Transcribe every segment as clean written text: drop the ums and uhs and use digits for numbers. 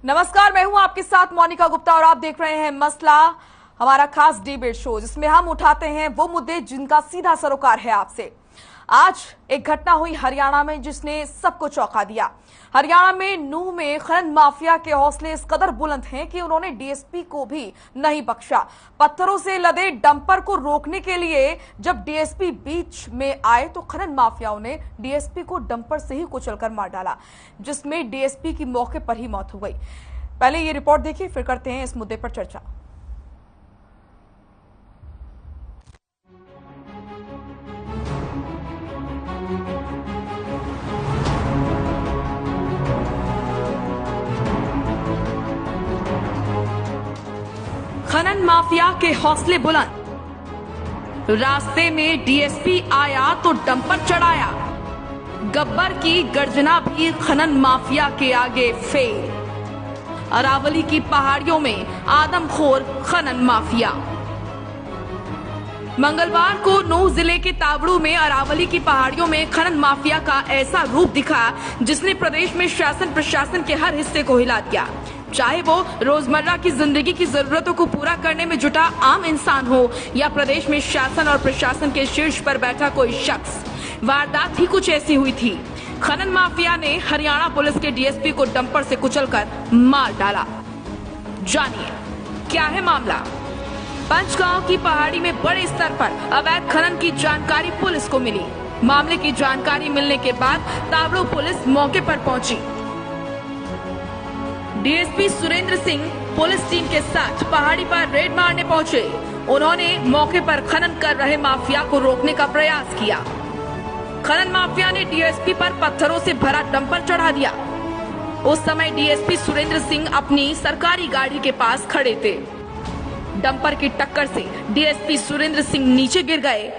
नमस्कार, मैं हूं आपके साथ मोनिका गुप्ता और आप देख रहे हैं मसला, हमारा खास डिबेट शो जिसमें हम उठाते हैं वो मुद्दे जिनका सीधा सरोकार है आपसे। आज एक घटना हुई हरियाणा में जिसने सबको चौंका दिया। हरियाणा में नूंह में खनन माफिया के हौसले इस कदर बुलंद हैं कि उन्होंने डीएसपी को भी नहीं बख्शा। पत्थरों से लदे डंपर को रोकने के लिए जब डीएसपी बीच में आए तो खनन माफियाओं ने डीएसपी को डंपर से ही कुचलकर मार डाला, जिसमें डीएसपी की मौके पर ही मौत हो गई। पहले ये रिपोर्ट देखिए, फिर करते हैं इस मुद्दे पर चर्चा। खनन माफिया के हौसले बुलंद, रास्ते में डीएसपी आया तो डंपर चढ़ाया। गब्बर की गर्जना भी खनन माफिया के आगे फेल। अरावली की पहाड़ियों में आदमखोर खनन माफिया। मंगलवार को नूंह जिले के तावड़ू में अरावली की पहाड़ियों में खनन माफिया का ऐसा रूप दिखा जिसने प्रदेश में शासन प्रशासन के हर हिस्से को हिला दिया। चाहे वो रोजमर्रा की जिंदगी की जरूरतों को पूरा करने में जुटा आम इंसान हो या प्रदेश में शासन और प्रशासन के शीर्ष पर बैठा कोई शख्स, वारदात ही कुछ ऐसी हुई थी। खनन माफिया ने हरियाणा पुलिस के डीएसपी को डंपर से कुचलकर मार डाला। जानिए क्या है मामला। पंचगांव की पहाड़ी में बड़े स्तर पर अवैध खनन की जानकारी पुलिस को मिली। मामले की जानकारी मिलने के बाद तावड़ू पुलिस मौके पर पहुंची। DSP Surendra Singh police team के साथ पहाड़ी पर रेड मारने पहुंचे। उन्होंने मौके पर खनन कर रहे माफिया को रोकने का प्रयास किया। खनन माफिया ने डीएसपी पर पत्थरों से भरा डंपर चढ़ा दिया। उस समय डीएसपी सुरेंद्र सिंह अपनी सरकारी गाड़ी के पास खड़े थे। डंपर की टक्कर से डीएसपी सुरेंद्र सिंह नीचे गिर गए।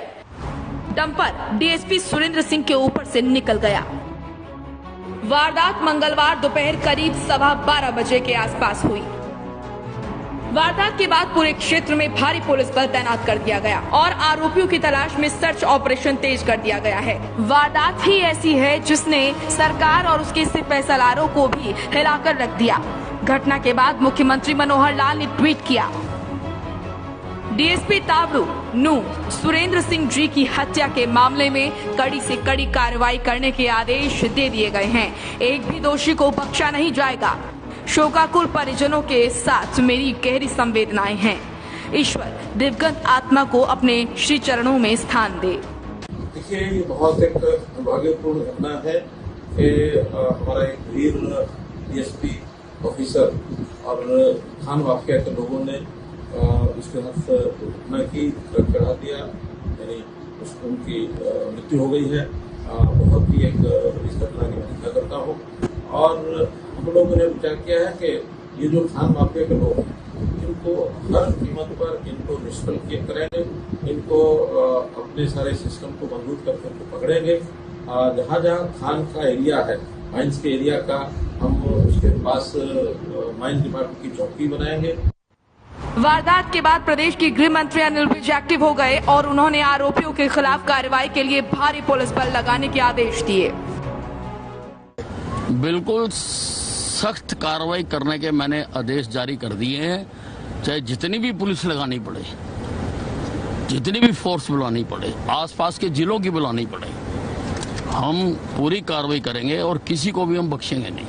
डंपर डीएसपी सुरेंद्र सिंह के ऊपर से निकल गया। वारदात मंगलवार दोपहर करीब 12:15 बजे के आसपास हुई। वारदात के बाद पूरे क्षेत्र में भारी पुलिस बल तैनात कर दिया गया और आरोपियों की तलाश में सर्च ऑपरेशन तेज कर दिया गया है। वारदात ही ऐसी है जिसने सरकार और उसके सिपहसालारों को भी हिलाकर रख दिया। घटना के बाद मुख्यमंत्री मनोहर लाल ने ट्वीट किया, डीएसपी तावड़ू नूंह सुरेंद्र सिंह जी की हत्या के मामले में कड़ी से कड़ी कार्रवाई करने के आदेश दे दिए गए हैं। एक भी दोषी को बख्शा नहीं जाएगा। शोकाकुल परिजनों के साथ मेरी गहरी संवेदनाएं हैं। ईश्वर दिवंगत आत्मा को अपने श्री चरणों में स्थान दे। देखिए, ये बहुत एक दुर्भाग्यपूर्ण घटना है कि हमारा एक वीर डीएसपी ऑफिसर और खान माफिया के लोगों ने उसके हाथ घटना की चढ़ा दिया, यानी उनकी मृत्यु हो गई है। बहुत ही एक इस घटना की निंदा करता हूँ और हम लोगों ने विचार किया है कि ये जो खान माफिया के लोग हैं इनको हर कीमत पर इनको निष्फल करेंगे, इनको अपने सारे सिस्टम को मजबूत करके उनको पकड़ेंगे। जहाँ जहाँ खान का एरिया है, माइंस के एरिया का, हम उसके पास माइंस डिपार्टमेंट की चौकी बनाएंगे। वारदात के बाद प्रदेश के गृह मंत्री अनिल विज एक्टिव हो गए और उन्होंने आरोपियों के खिलाफ कार्रवाई के लिए भारी पुलिस बल लगाने के आदेश दिए। बिल्कुल सख्त कार्रवाई करने के मैंने आदेश जारी कर दिए हैं। चाहे जितनी भी पुलिस लगानी पड़े, जितनी भी फोर्स बुलानी पड़े, आसपास के जिलों की बुलानी पड़े, हम पूरी कार्रवाई करेंगे और किसी को भी हम बख्शेंगे नहीं।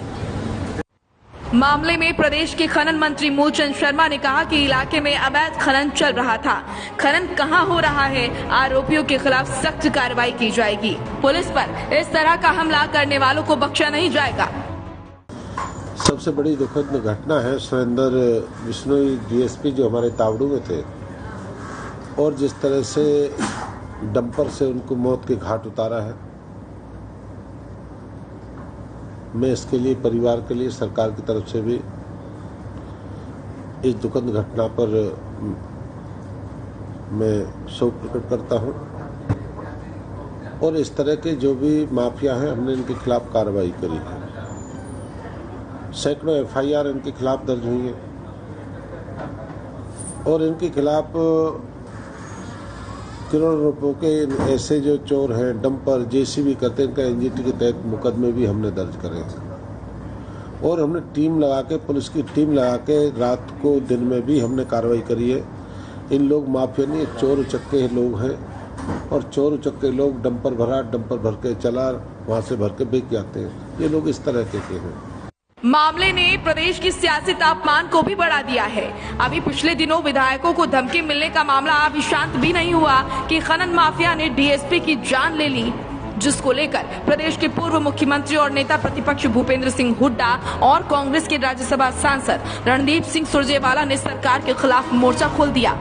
मामले में प्रदेश के खनन मंत्री मूलचंद शर्मा ने कहा कि इलाके में अवैध खनन चल रहा था। खनन कहां हो रहा है, आरोपियों के खिलाफ सख्त कार्रवाई की जाएगी। पुलिस पर इस तरह का हमला करने वालों को बख्शा नहीं जाएगा। सबसे बड़ी दुखद घटना है सुरेंद्र बिश्नोई डीएसपी जो हमारे तावड़ू में थे और जिस तरह से डंपर से उनको मौत के घाट उतारा है। मैं इसके लिए परिवार के लिए सरकार की तरफ से भी इस दुखद घटना पर मैं शोक प्रकट करता हूं और इस तरह के जो भी माफिया हैं हमने इनके खिलाफ कार्रवाई करी है। सैकड़ों एफआईआर इनके खिलाफ दर्ज हुई है और इनके खिलाफ करोड़ों रुपयों के ऐसे जो चोर हैं, डंपर जेसीबी करते हैं, इनका एनजीटी के तहत मुकदमे भी हमने दर्ज करे हैं और हमने टीम लगा के, पुलिस की टीम लगा के रात को दिन में भी हमने कार्रवाई करी है। इन लोग माफिया नहीं, चोर उचक्के लोग हैं और चोर उचक्के लोग डंपर भर के चला, वहाँ से भर के बेच जाते हैं। ये लोग इस तरह के हैं। मामले ने प्रदेश की सियासी तापमान को भी बढ़ा दिया है। अभी पिछले दिनों विधायकों को धमकी मिलने का मामला अभी शांत भी नहीं हुआ कि खनन माफिया ने डीएसपी की जान ले ली, जिसको लेकर प्रदेश के पूर्व मुख्यमंत्री और नेता प्रतिपक्ष भूपेंद्र सिंह हुड्डा और कांग्रेस के राज्यसभा सांसद रणदीप सिंह सुरजेवाला ने सरकार के खिलाफ मोर्चा खोल दिया।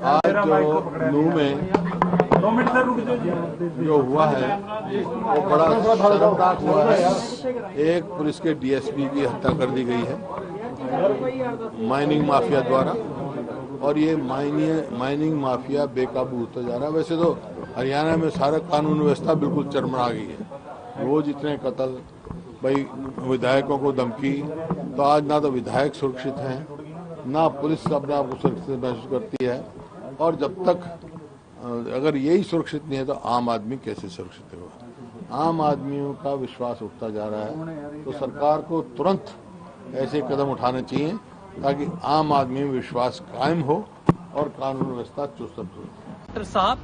आज जो नूह में जो हुआ है वो बड़ा शर्मनाक हुआ है। एक पुलिस के डीएसपी की हत्या कर दी गई है माइनिंग माफिया द्वारा, और ये माइनिंग माफिया बेकाबू होता जा रहा है। वैसे तो हरियाणा में सारा कानून व्यवस्था बिल्कुल चरमरा गई है। रोज इतने कत्ल, भाई विधायकों को धमकी, तो आज ना तो विधायक सुरक्षित हैं, ना पुलिस अपने आप को सुरक्षित महसूस करती है। और जब तक अगर यही सुरक्षित नहीं है तो आम आदमी कैसे सुरक्षित होगा? आम आदमियों का विश्वास उठता जा रहा है, तो सरकार को तुरंत ऐसे कदम उठाने चाहिए ताकि आम आदमी में विश्वास कायम हो और कानून व्यवस्था चुस्त हो। डॉक्टर साहब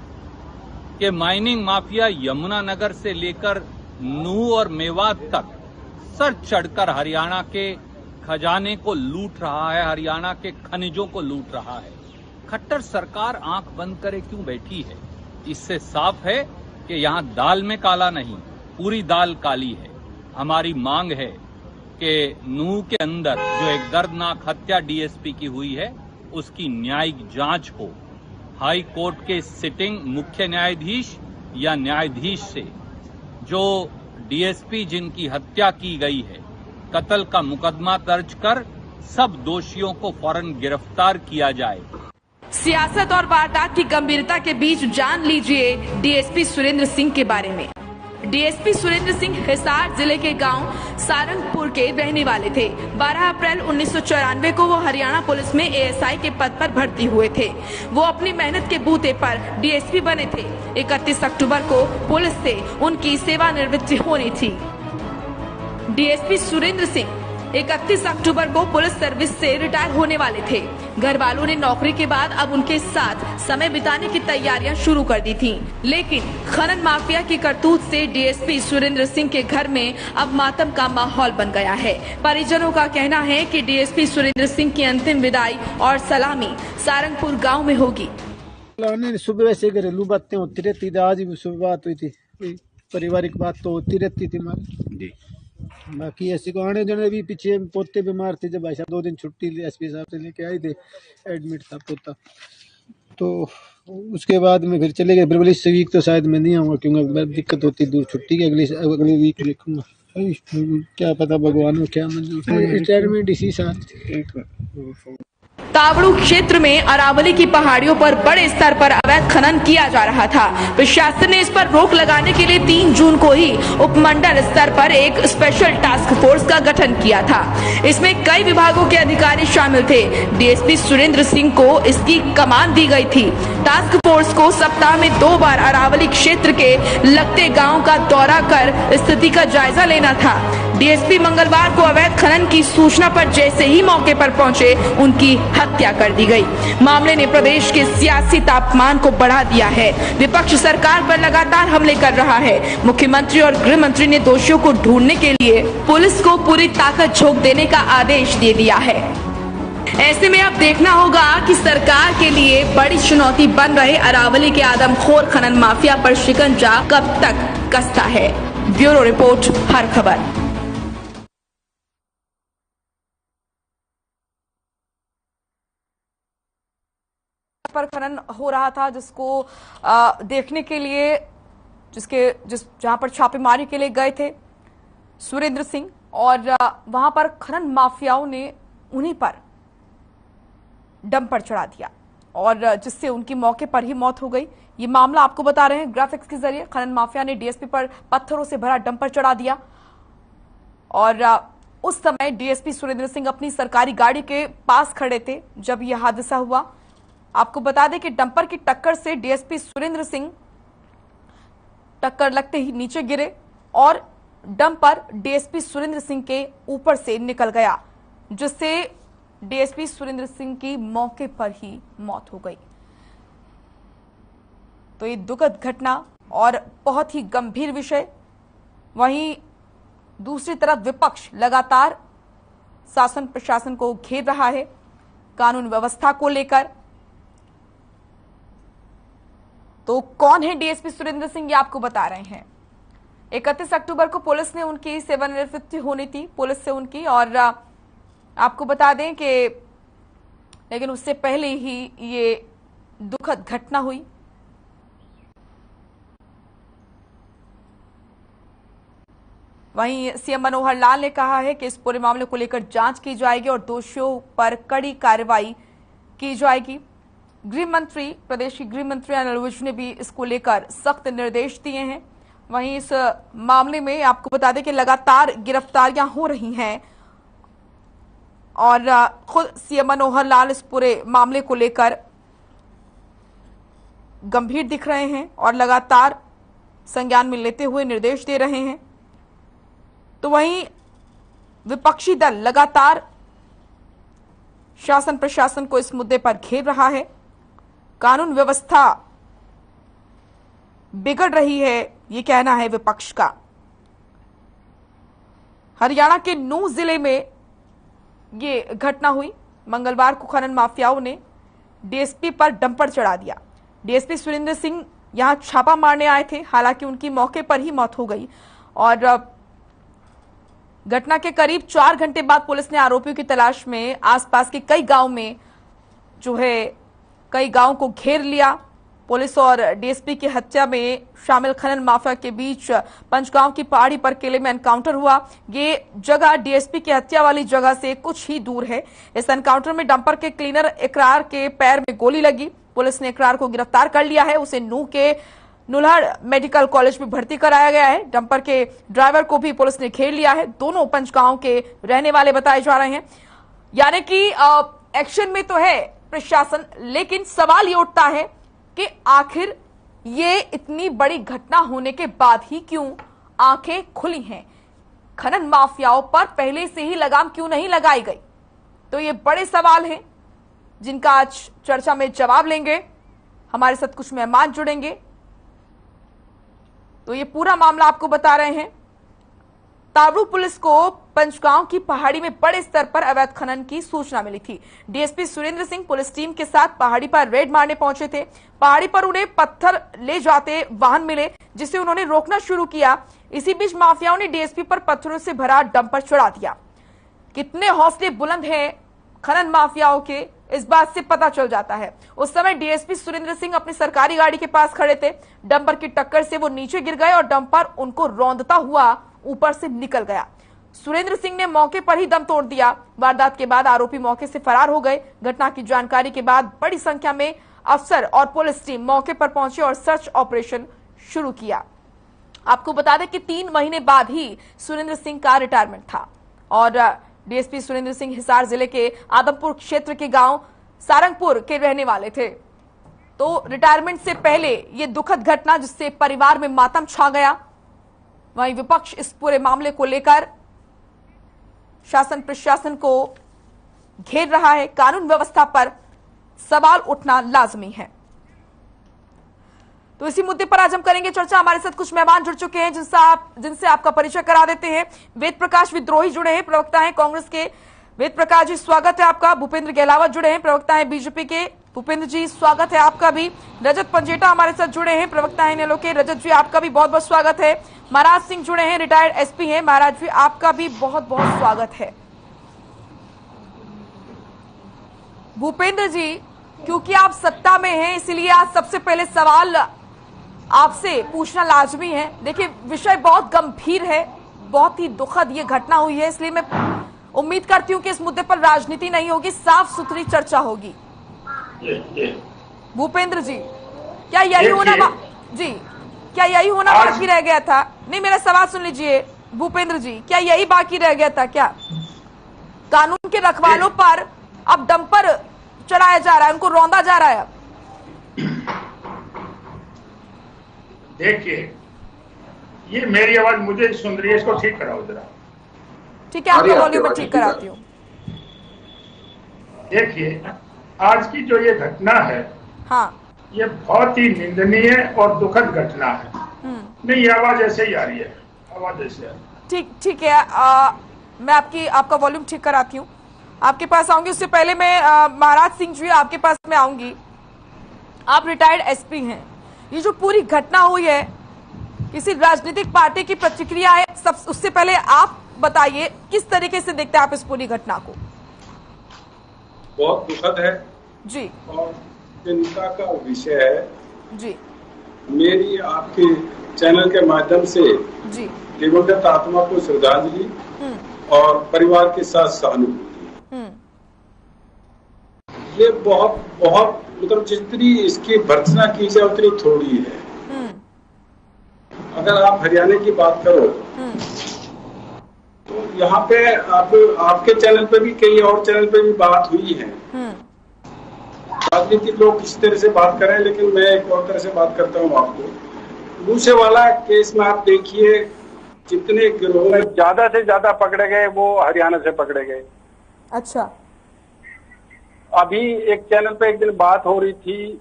के माइनिंग माफिया यमुनानगर से लेकर नूह और मेवात तक सर चढ़कर हरियाणा के खजाने को लूट रहा है, हरियाणा के खनिजों को लूट रहा है। खट्टर सरकार आंख बंद करे क्यों बैठी है? इससे साफ है कि यहाँ दाल में काला नहीं, पूरी दाल काली है। हमारी मांग है कि नूह के अंदर जो एक दर्दनाक हत्या डीएसपी की हुई है, उसकी न्यायिक जांच हो। हाई कोर्ट के सिटिंग मुख्य न्यायाधीश या न्यायाधीश से जो डीएसपी जिनकी हत्या की गई है, कत्ल का मुकदमा दर्ज कर सब दोषियों को फौरन गिरफ्तार किया जाए। सियासत और वारदात की गंभीरता के बीच जान लीजिए डीएसपी सुरेंद्र सिंह के बारे में। डीएसपी सुरेंद्र सिंह हिसार जिले के गांव सारंगपुर के रहने वाले थे। 12 अप्रैल 1994 को वो हरियाणा पुलिस में एएसआई के पद पर भर्ती हुए थे। वो अपनी मेहनत के बूते पर डीएसपी बने थे। 31 अक्टूबर को पुलिस से उनकी सेवानिवृत्ति होनी थी। डीएसपी सुरेंद्र सिंह 31 अक्टूबर को पुलिस सर्विस से रिटायर होने वाले थे। घर वालों ने नौकरी के बाद अब उनके साथ समय बिताने की तैयारियां शुरू कर दी थीं। लेकिन खनन माफिया की करतूत से डीएसपी सुरेंद्र सिंह के घर में अब मातम का माहौल बन गया है। परिजनों का कहना है कि डीएसपी सुरेंद्र सिंह की अंतिम विदाई और सलामी सारंगपुर गाँव में होगी। सुबह वैसे घरेलू बातें होती रहती थी, आज भी सुबह बात हुई थी, पारिवारिक बात तो होती रहती थी हमारी। बाकी ऐसे को आने जाने भी, पीछे पोते बीमार थे, जब भाई साहब 2 दिन छुट्टी एसपी साहब से लेके आए थे, एडमिट था पोता, तो उसके बाद में फिर चले गए। फिर इस वीक तो शायद मैं नहीं आऊँगा क्योंकि दिक्कत होती दूर छुट्टी की, अगले वीक लिखूंगा। क्या पता भगवान को क्या मंजूर, रिटायरमेंट इसी साल। तावड़ू क्षेत्र में अरावली की पहाड़ियों पर बड़े स्तर पर अवैध खनन किया जा रहा था। प्रशासन ने इस पर रोक लगाने के लिए 3 जून को ही उपमंडल स्तर पर एक स्पेशल टास्क फोर्स का गठन किया था। इसमें कई विभागों के अधिकारी शामिल थे। डीएसपी सुरेंद्र सिंह को इसकी कमान दी गई थी। टास्क फोर्स को सप्ताह में 2 बार अरावली क्षेत्र के लगते गाँव का दौरा कर स्थिति का जायजा लेना था। डीएसपी मंगलवार को अवैध खनन की सूचना पर जैसे ही मौके पर पहुंचे, उनकी हत्या कर दी गई। मामले ने प्रदेश के सियासी तापमान को बढ़ा दिया है। विपक्ष सरकार पर लगातार हमले कर रहा है। मुख्यमंत्री और गृह मंत्री ने दोषियों को ढूंढने के लिए पुलिस को पूरी ताकत झोंक देने का आदेश दे दिया है। ऐसे में अब देखना होगा कि सरकार के लिए बड़ी चुनौती बन रहे अरावली के आदमखोर खनन माफिया पर शिकंजा कब तक कसता है। ब्यूरो रिपोर्ट, हर खबर। पर खनन हो रहा था, जिसको देखने के लिए जहां पर छापेमारी के लिए गए थे सुरेंद्र सिंह, और वहां पर खनन माफियाओं ने उन्हीं पर डंपर चढ़ा दिया और जिससे उनकी मौके पर ही मौत हो गई। ये मामला आपको बता रहे हैं ग्राफिक्स के जरिए। खनन माफिया ने डीएसपी पर पत्थरों से भरा डंपर चढ़ा दिया और उस समय डीएसपी सुरेंद्र सिंह अपनी सरकारी गाड़ी के पास खड़े थे जब यह हादसा हुआ। आपको बता दें कि डंपर की टक्कर से डीएसपी सुरेंद्र सिंह टक्कर लगते ही नीचे गिरे और डंपर डीएसपी सुरेंद्र सिंह के ऊपर से निकल गया, जिससे डीएसपी सुरेंद्र सिंह की मौके पर ही मौत हो गई। तो ये दुखद घटना और बहुत ही गंभीर विषय। वहीं दूसरी तरफ विपक्ष लगातार शासन प्रशासन को घेर रहा है कानून व्यवस्था को लेकर। तो कौन है डीएसपी सुरेंद्र सिंह, ये आपको बता रहे हैं। 31 अक्टूबर को पुलिस ने उनकी सेवानिवृत्ति होनी थी पुलिस से उनकी, और आपको बता दें कि लेकिन उससे पहले ही ये दुखद घटना हुई। वहीं सीएम मनोहर लाल ने कहा है कि इस पूरे मामले को लेकर जांच की जाएगी और दोषियों पर कड़ी कार्रवाई की जाएगी। गृह मंत्री, प्रदेश के गृह मंत्री अनिल विज ने भी इसको लेकर सख्त निर्देश दिए हैं। वहीं इस मामले में आपको बता दें कि लगातार गिरफ्तारियां हो रही हैं और खुद सीएम मनोहर लाल इस पूरे मामले को लेकर गंभीर दिख रहे हैं और लगातार संज्ञान में लेते हुए निर्देश दे रहे हैं। तो वहीं विपक्षी दल लगातार शासन प्रशासन को इस मुद्दे पर घेर रहा है। कानून व्यवस्था बिगड़ रही है, ये कहना है विपक्ष का। हरियाणा के नूह जिले में ये घटना हुई। मंगलवार को खनन माफियाओं ने डीएसपी पर डंपर चढ़ा दिया। डीएसपी सुरेंद्र सिंह यहां छापा मारने आए थे, हालांकि उनकी मौके पर ही मौत हो गई और घटना के करीब 4 घंटे बाद पुलिस ने आरोपियों की तलाश में आसपास के कई गांव में कई गांव को घेर लिया। पुलिस और डीएसपी की हत्या में शामिल खनन माफिया के बीच पंचगांव की पहाड़ी पर किले में एनकाउंटर हुआ। ये जगह डीएसपी की हत्या वाली जगह से कुछ ही दूर है। इस एनकाउंटर में डंपर के क्लीनर इकरार के पैर में गोली लगी। पुलिस ने इकरार को गिरफ्तार कर लिया है। उसे नूह के नुल्हड़ मेडिकल कॉलेज में भर्ती कराया गया है। डंपर के ड्राइवर को भी पुलिस ने घेर लिया है। दोनों पंचगांव के रहने वाले बताए जा रहे हैं। यानी कि एक्शन में तो है प्रशासन, लेकिन सवाल ये उठता है कि आखिर ये इतनी बड़ी घटना होने के बाद ही क्यों आंखें खुली हैं? खनन माफियाओं पर पहले से ही लगाम क्यों नहीं लगाई गई? तो ये बड़े सवाल हैं जिनका आज चर्चा में जवाब लेंगे। हमारे साथ कुछ मेहमान जुड़ेंगे, तो ये पूरा मामला आपको बता रहे हैं। तावड़ू पुलिस को पंचगांव की पहाड़ी में बड़े स्तर पर अवैध खनन की सूचना मिली थी। DSP Surendra Singh police team के साथ पहाड़ी पर रेड मारने पहुंचे थे। पहाड़ी पर उन्हें पत्थर ले जाते वाहन मिले, जिसे उन्होंने रोकना शुरू किया। इसी बीच माफियाओं ने डीएसपी पर पत्थरों से भरा डंपर चढ़ा दिया। कितने हौसले बुलंद हैं खनन माफियाओं के, इस बात से पता चल जाता है। उस समय डीएसपी सुरेंद्र सिंह अपनी सरकारी गाड़ी के पास खड़े थे। डंपर की टक्कर से वो नीचे गिर गए और डंपर उनको रौंदता हुआ ऊपर से निकल गया। सुरेंद्र सिंह ने मौके पर ही दम तोड़ दिया। वारदात के बाद आरोपी मौके से फरार हो गए। घटना की जानकारी के बाद बड़ी संख्या में अफसर और पुलिस टीम मौके पर पहुंचे और सर्च ऑपरेशन शुरू किया। आपको बता दें कि 3 महीने बाद ही सुरेंद्र सिंह का रिटायरमेंट था और डीएसपी सुरेंद्र सिंह हिसार जिले के आदमपुर क्षेत्र के गांव सारंगपुर के रहने वाले थे। तो रिटायरमेंट से पहले ये दुखद घटना, जिससे परिवार में मातम छा गया। वहीं विपक्ष इस पूरे मामले को लेकर शासन प्रशासन को घेर रहा है। कानून व्यवस्था पर सवाल उठना लाजमी है। तो इसी मुद्दे पर आज हम करेंगे चर्चा। हमारे साथ कुछ मेहमान जुड़ चुके हैं जिनसे आपका परिचय करा देते हैं। वेद प्रकाश विद्रोही जुड़े हैं, प्रवक्ता हैं कांग्रेस के। वेद प्रकाश जी, स्वागत है आपका। भूपेंद्र गहलावत जुड़े हैं, प्रवक्ता हैं बीजेपी के। भूपेंद्र जी, स्वागत है आपका भी। रजत पंजेटा हमारे साथ जुड़े हैं, प्रवक्ता हैं इनेलो के। रजत जी, आपका भी बहुत बहुत स्वागत है। महाराज सिंह जुड़े हैं, रिटायर्ड एसपी हैं। महाराज जी, आपका भी बहुत बहुत स्वागत है। भूपेंद्र जी, क्योंकि आप सत्ता में हैं, इसलिए आज सबसे पहले सवाल आपसे पूछना लाजमी है। देखिए, विषय बहुत गंभीर है, बहुत ही दुखद ये घटना हुई है, इसलिए मैं उम्मीद करती हूं कि इस मुद्दे पर राजनीति नहीं होगी, साफ सुथरी चर्चा होगी। भूपेंद्र जी, क्या यही होना बाकी रह गया था? नहीं, मेरा सवाल सुन लीजिए भूपेंद्र जी, क्या यही बाकी रह गया था? क्या कानून के रखवालों पर अब डंपर चढ़ाया जा रहा है, उनको रौंदा जा रहा है? देखिए, ये मेरी आवाज मुझे सुन रही है, इसको ठीक कराओ जरा। ठीक है, आपका वॉल्यूम मैं ठीक कराती हूँ। देखिए, आज की जो ये घटना है, हाँ, ये बहुत ही निंदनीय और दुखद घटना है। नहीं, ये आवाज ऐसे ही आ रही है, आवाज ऐसे आ रही है। ठीक है, मैं आपका वॉल्यूम ठीक कराती हूँ, आपके पास आऊंगी। उससे पहले मैं महाराज सिंह जी आपके पास में आऊंगी। आप रिटायर्ड एसपी हैं, ये जो पूरी घटना हुई है किसी राजनीतिक पार्टी की प्रतिक्रिया है, सब उससे पहले आप बताइए किस तरीके से देखते हैं आप इस पूरी घटना को? बहुत दुखद है जी, और चिंता का विषय है जी। मेरी आपके चैनल के माध्यम से जी, दिवंगत आत्मा को श्रद्धांजलि और परिवार के साथ सहानुभूति। ये बहुत बहुत मतलब जितनी इसकी भर्त्सना की जाए उतनी थोड़ी है। अगर आप हरियाणा की बात करो तो यहाँ पे आपके चैनल पे भी, कई और चैनल पे भी बात हुई है। राजनीतिक लोग किसी तरह से बात करें, लेकिन मैं एक और तरह से बात करता हूँ आपको। मूसेवाला केस में आप देखिए, जितने गिरोह में ज्यादा से ज्यादा पकड़े गए वो हरियाणा से पकड़े गए। अच्छा, अभी एक चैनल पे एक दिन बात हो रही थी,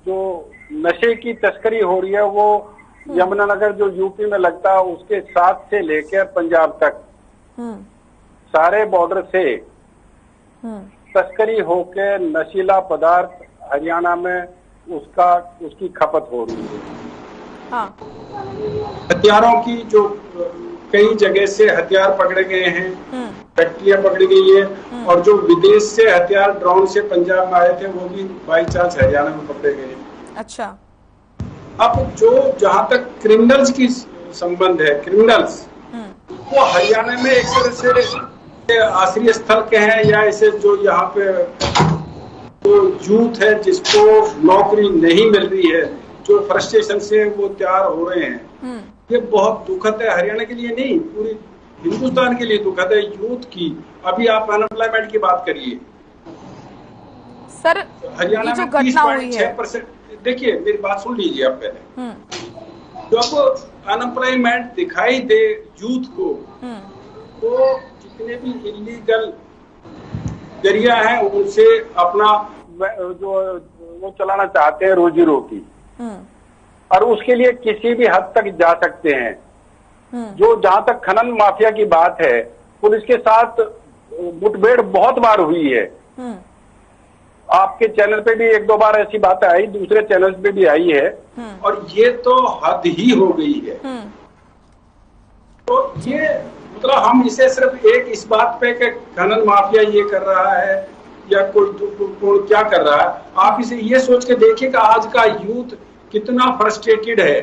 जो नशे की तस्करी हो रही है वो यमुनानगर जो यूपी में लगता है उसके साथ से लेकर पंजाब तक सारे बॉर्डर से तस्करी होकर नशीला पदार्थ हरियाणा में उसकी खपत हो रही है। हाँ। हथियारों की जो कई जगह से हथियार पकड़े गए हैं, फैक्ट्रियां पकड़ी गई है, और जो विदेश से हथियार ड्रोन से पंजाब में आए थे वो भी बाई चांस हरियाणा में पकड़े गए। अच्छा, अब जो जहां तक क्रिमिनल्स की संबंध है, क्रिमिनल्स वो हरियाणा में एक तरह से आश्रय स्थल के हैं, या ऐसे जो यहाँ पे जो यूथ है जिसको नौकरी नहीं मिल रही है, जो फ्रस्ट्रेशन से वो तैयार हो रहे हैं, ये बहुत दुखद है। हरियाणा के लिए नहीं, पूरी हिंदुस्तान के लिए दुखद है, यूथ की। अभी आप अनएम्प्लॉयमेंट की बात करिए सर, हरियाणा में 30.6%। देखिए मेरी बात सुन लीजिए आप पहले। जब अनएम्प्लॉयमेंट दिखाई दे यूथ को, तो जितने भी इलीगल जरिया है उनसे अपना जो वो चलाना चाहते हैं रोजी रोटी, और उसके लिए किसी भी हद तक जा सकते हैं। जो जहां तक खनन माफिया की बात है, पुलिस के साथ मुठभेड़ बहुत बार हुई है। आपके चैनल पे भी एक दो बार ऐसी बातें आई, दूसरे चैनल पे भी आई है, और ये तो हद ही हो गई है। तो ये मतलब हम इसे सिर्फ एक इस बात पे कि खनन माफिया ये कर रहा है या कोई क्या कर रहा है, आप इसे ये सोच के देखिए कि आज का यूथ कितना फ्रस्ट्रेटेड है,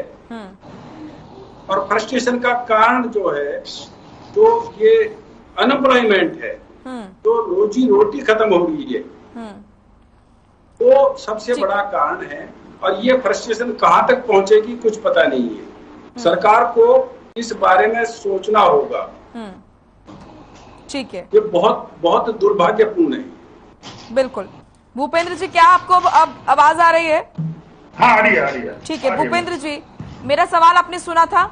और फ्रस्ट्रेशन का कारण जो है, तो ये अनएम्प्लॉयमेंट है, तो रोजी रोटी खत्म हो रही है, तो सबसे बड़ा कारण है। और ये फ्रस्ट्रेशन कहाँ तक पहुंचेगी कुछ पता नहीं है। सरकार को इस बारे में सोचना होगा। ठीक है, ये बहुत बहुत दुर्भाग्यपूर्ण है। बिल्कुल। भूपेंद्र जी, क्या आपको अब आवाज आ रही है? हाँ, आ रही है। ठीक है भूपेंद्र जी, मेरा सवाल आपने सुना था?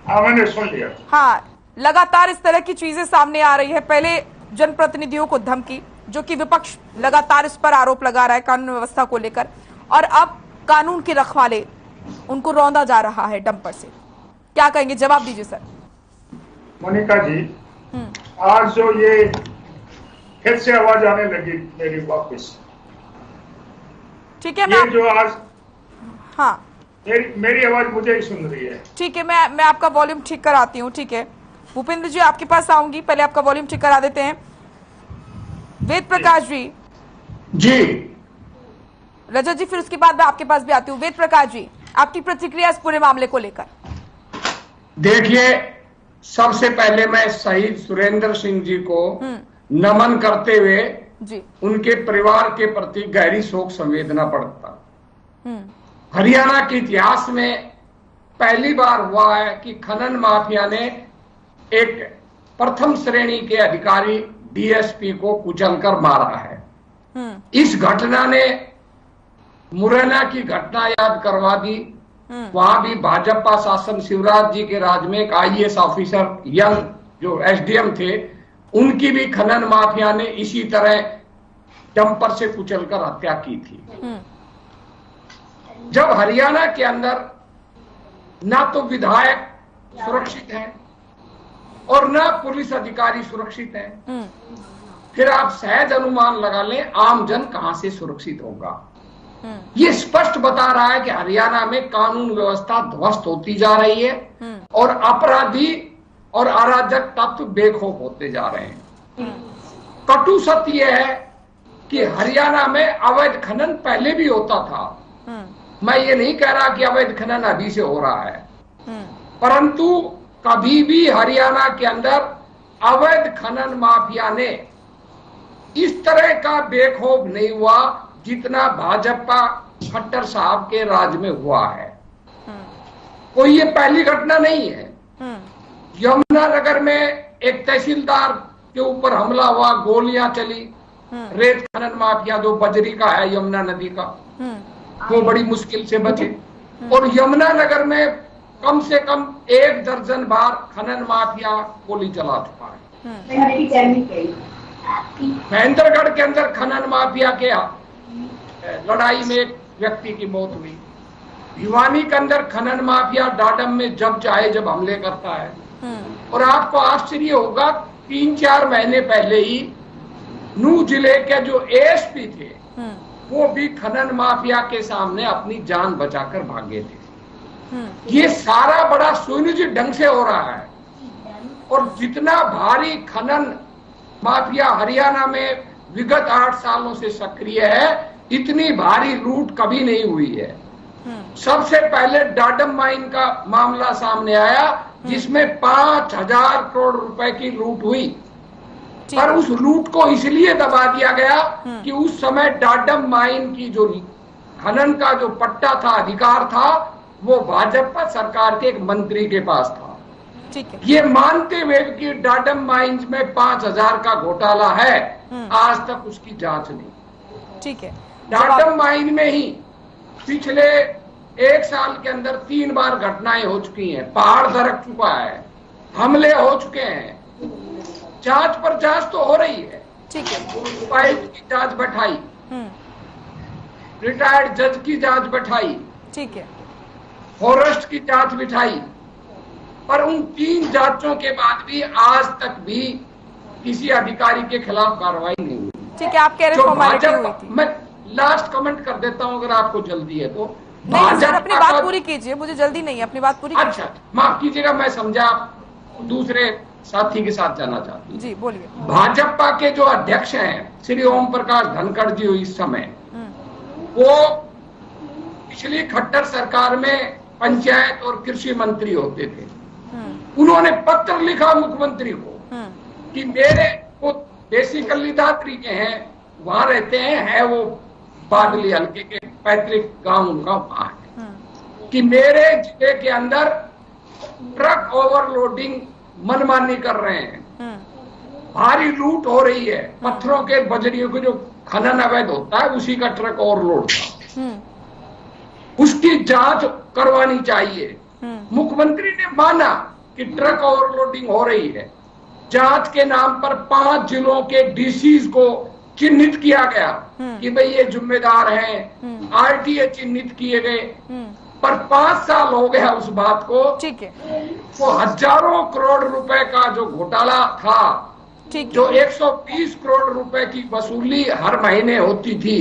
हाँ, मैंने सुन लिया। हाँ, लगातार इस तरह की चीजें सामने आ रही है। पहले जनप्रतिनिधियों को धमकी, जो कि विपक्ष लगातार इस पर आरोप लगा रहा है कानून व्यवस्था को लेकर, और अब कानून के रखवाले उनको रौंदा जा रहा है डंपर से। क्या कहेंगे, जवाब दीजिए सर। मोनिका जी, आज जो ये फिर से आवाज आने लगी मेरी वापस, ठीक है, ये जो आज, हाँ, मेरी आवाज मुझे ही सुन रही है। ठीक है, मैं आपका वॉल्यूम ठीक कराती हूँ। ठीक है भूपेंद्र जी, आपके पास आऊंगी, पहले आपका वॉल्यूम ठीक करा देते हैं। वेद प्रकाश जी। रजत जी, फिर उसके बाद मैं आपके पास भी आती हूँ। वेद प्रकाश जी, आपकी प्रतिक्रिया इस पूरे मामले को लेकर? देखिए, सबसे पहले मैं शहीद सुरेंद्र सिंह जी को नमन करते हुए जी उनके परिवार के प्रति गहरी शोक संवेदना पड़ता। हरियाणा के इतिहास में पहली बार हुआ है कि खनन माफिया ने एक प्रथम श्रेणी के अधिकारी डीएसपी को कुचलकर मारा है। इस घटना ने मुरैना की घटना याद करवा दी, वहां भी भाजपा शासन शिवराज जी के राज में एक IAS ऑफिसर यंग जो SDM थे, उनकी भी खनन माफिया ने इसी तरह डंपर से कुचलकर हत्या की थी। जब हरियाणा के अंदर ना तो विधायक सुरक्षित हैं और ना पुलिस अधिकारी सुरक्षित हैं, फिर आप सहज अनुमान लगा लें आमजन कहां से सुरक्षित होगा। ये स्पष्ट बता रहा है कि हरियाणा में कानून व्यवस्था ध्वस्त होती जा रही है और अपराधी और अराजक तत्व बेखौफ होते जा रहे हैं। कटु सत्य यह है कि हरियाणा में अवैध खनन पहले भी होता था। मैं ये नहीं कह रहा कि अवैध खनन अभी से हो रहा है, परंतु कभी भी हरियाणा के अंदर अवैध खनन माफिया ने इस तरह का बेखौफ नहीं हुआ जितना भाजपा खट्टर साहब के राज में हुआ है। कोई ये पहली घटना नहीं है। यमुनानगर में एक तहसीलदार के ऊपर हमला हुआ, गोलियां चली, रेत खनन माफिया जो बजरी का है यमुना नदी का, वो बड़ी मुश्किल से बचे। और यमुनानगर में कम से कम 1 दर्जन बार खनन माफिया गोली चला चुका है। महेंद्रगढ़ के अंदर खनन माफिया के लड़ाई में एक व्यक्ति की मौत हुई। भिवानी के अंदर खनन माफिया डाडम में जब चाहे जब हमले करता है। और आपको आश्चर्य होगा 3-4 महीने पहले ही नूह जिले के जो ASP थे वो भी खनन माफिया के सामने अपनी जान बचाकर भागे थे। ये सारा बड़ा सुनियोजित ढंग से हो रहा है। और जितना भारी खनन माफिया हरियाणा में विगत 8 सालों से सक्रिय है, इतनी भारी लूट कभी नहीं हुई है। सबसे पहले डाडम माइन का मामला सामने आया जिसमें 5,000 करोड़ रुपए की लूट हुई। पर उस लूट को इसलिए दबा दिया गया कि उस समय डाडम माइन की जो खनन का जो पट्टा था, अधिकार था, वो भाजपा सरकार के एक मंत्री के पास था। ये मानते हुए कि डाडम माइंस में 5,000 का घोटाला है, आज तक उसकी जांच नहीं। ठीक है। डाडम माइन में ही पिछले 1 साल के अंदर 3 बार घटनाएं हो चुकी हैं। पहाड़ दरक चुका है, हमले हो चुके हैं, जांच पर जांच तो हो रही है। ठीक है। उपायुक्त की जांच बैठाई, रिटायर्ड जज की जांच बैठाई, ठीक है, फॉरेस्ट की जांच बिठाई, पर उन 3 जांचों के बाद भी आज तक भी किसी अधिकारी के खिलाफ कार्रवाई नहीं हुई। ठीक है, आप कह रहे फॉर्मेलिटी हुई थी। मैं लास्ट कमेंट कर देता हूं अगर आपको जल्दी है तो। नहीं सर, अपनी बात पूरी कीजिए, मुझे जल्दी नहीं है, अपनी बात पूरी कीजिए। अच्छा, माफ कीजिएगा, मैं समझा आप दूसरे साथी के साथ जाना चाहती हूँ। जी बोलिए। भाजपा के जो अध्यक्ष हैं श्री ओम प्रकाश धनखड़ जी इस समय, वो पिछली खट्टर सरकार में पंचायत और कृषि मंत्री होते थे। उन्होंने पत्र लिखा मुख्यमंत्री को कि मेरे को बेसिकली दात्री के हैं, वहां रहते हैं, है वो बादली हल्के के पैतृक गांव उनका वहां है, कि मेरे जिले के अंदर ट्रक ओवरलोडिंग मनमानी कर रहे हैं, भारी लूट हो रही है, पत्थरों के बजरियों के जो खनन अवैध होता है उसी का ट्रक ओवरलोड था, उसकी जांच करवानी चाहिए। मुख्यमंत्री ने माना कि ट्रक ओवरलोडिंग हो रही है। जांच के नाम पर 5 जिलों के DCs को चिन्हित किया गया कि भाई ये जिम्मेदार हैं, RTA चिन्हित किए गए, पर 5 साल हो गया उस बात को। ठीक है। वो हजारों करोड़ रुपए का जो घोटाला था, जो 120 करोड़ रुपए की वसूली हर महीने होती थी,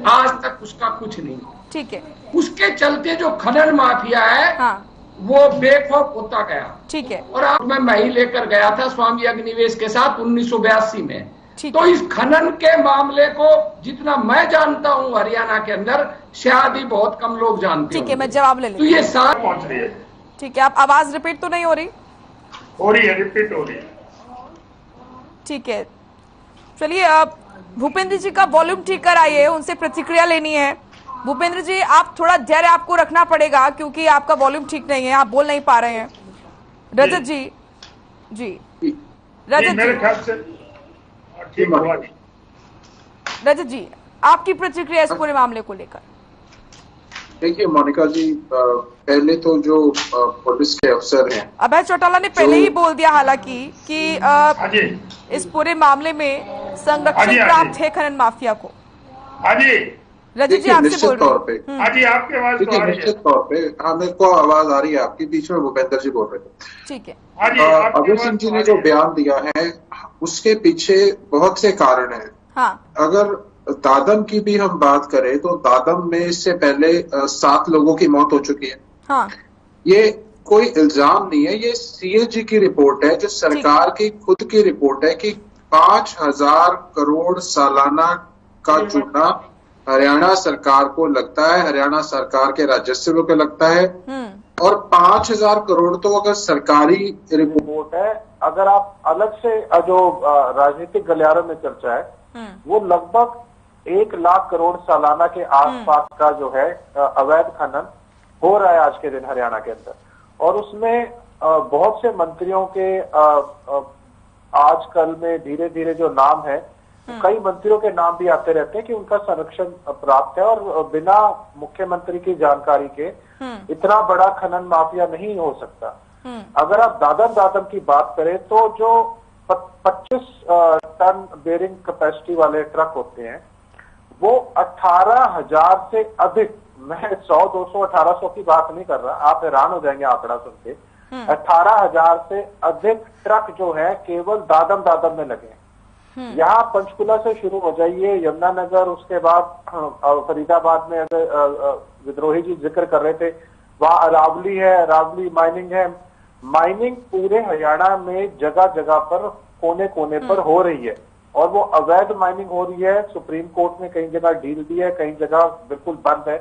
आज तक उसका कुछ नहीं। ठीक है। उसके चलते जो खनन माफिया है वो बेखौफ होता गया। ठीक है। और अब मैं ही लेकर गया था स्वामी अग्निवेश के साथ 1982 में। तो इस खनन के मामले को जितना मैं जानता हूं हरियाणा के अंदर, शायद ही बहुत कम लोग जानते हैं। ठीक है, मैं जवाब ले लेती हूं। तो ये साथ पहुंच रही है। ठीक है, आप आवाज रिपीट तो नहीं हो रही? हो रही है, रिपीट हो रही है। ठीक है, चलिए आप भूपेंद्र जी का वॉल्यूम ठीक कर आइए, उनसे प्रतिक्रिया लेनी है। भूपेंद्र जी, आप थोड़ा धैर्य आपको रखना पड़ेगा क्योंकि आपका वॉल्यूम ठीक नहीं है, आप बोल नहीं पा रहे हैं। रजत जी, जी रजत जी, मेरे ख्याल से ठीक हुआ। रजत जी, आपकी प्रतिक्रिया इस पूरे मामले को लेकर? देखिए मोनिका जी, पहले तो जो पुलिस के अफसर हैं, अभय चौटाला ने पहले ही बोल दिया हालांकि कि इस पूरे मामले में संरक्षण प्राप्त है खनन माफिया को। रजत जी आपसे बोल तौर पे आपके आवाज देखिए निश्चित तौर पे, हाँ मेरे को आवाज आ रही है आपकी, बीच में भूपेंद्र जी बोल रहे थे। ठीक है, अभय सिंह जी ने जो बयान दिया है उसके पीछे बहुत से कारण है। हाँ। अगर दादम की भी हम बात करें तो दादम में इससे पहले 7 लोगों की मौत हो चुकी है। हाँ। ये कोई इल्जाम नहीं है, ये सीएजी की रिपोर्ट है, जो सरकार की खुद की रिपोर्ट है कि 5,000 करोड़ सालाना का चूना हरियाणा सरकार को लगता है, हरियाणा सरकार के राजस्व को लगता है। और 5,000 करोड़ तो अगर सरकारी रिपोर्ट है, अगर आप अलग से जो राजनीतिक गलियारों में चर्चा है वो लगभग 1 लाख करोड़ सालाना के आसपास का जो है अवैध खनन हो रहा है आज के दिन हरियाणा के अंदर। और उसमें बहुत से मंत्रियों के आजकल में धीरे धीरे जो नाम है, कई मंत्रियों के नाम भी आते रहते हैं कि उनका संरक्षण प्राप्त है और बिना मुख्यमंत्री की जानकारी के इतना बड़ा खनन माफिया नहीं हो सकता। अगर आप दादम की बात करें तो जो 25 टन बेरिंग कैपेसिटी वाले ट्रक होते हैं वो 18,000 से अधिक, मैं 100, 200, 1,800 की बात नहीं कर रहा, आप हैरान हो जाएंगे आंकड़ा सुन के। 18,000 से अधिक ट्रक जो है केवल दादम में लगे हैं। यहाँ पंचकुला से शुरू हो जाइए, यमुनानगर, उसके बाद फरीदाबाद में अगर विद्रोही जी जिक्र कर रहे थे, वहाँ अरावली है, अरावली माइनिंग है। माइनिंग पूरे हरियाणा में जगह जगह पर, कोने कोने पर हो रही है और वो अवैध माइनिंग हो रही है। सुप्रीम कोर्ट ने कई जगह डील दी है, कई जगह बिल्कुल बंद है,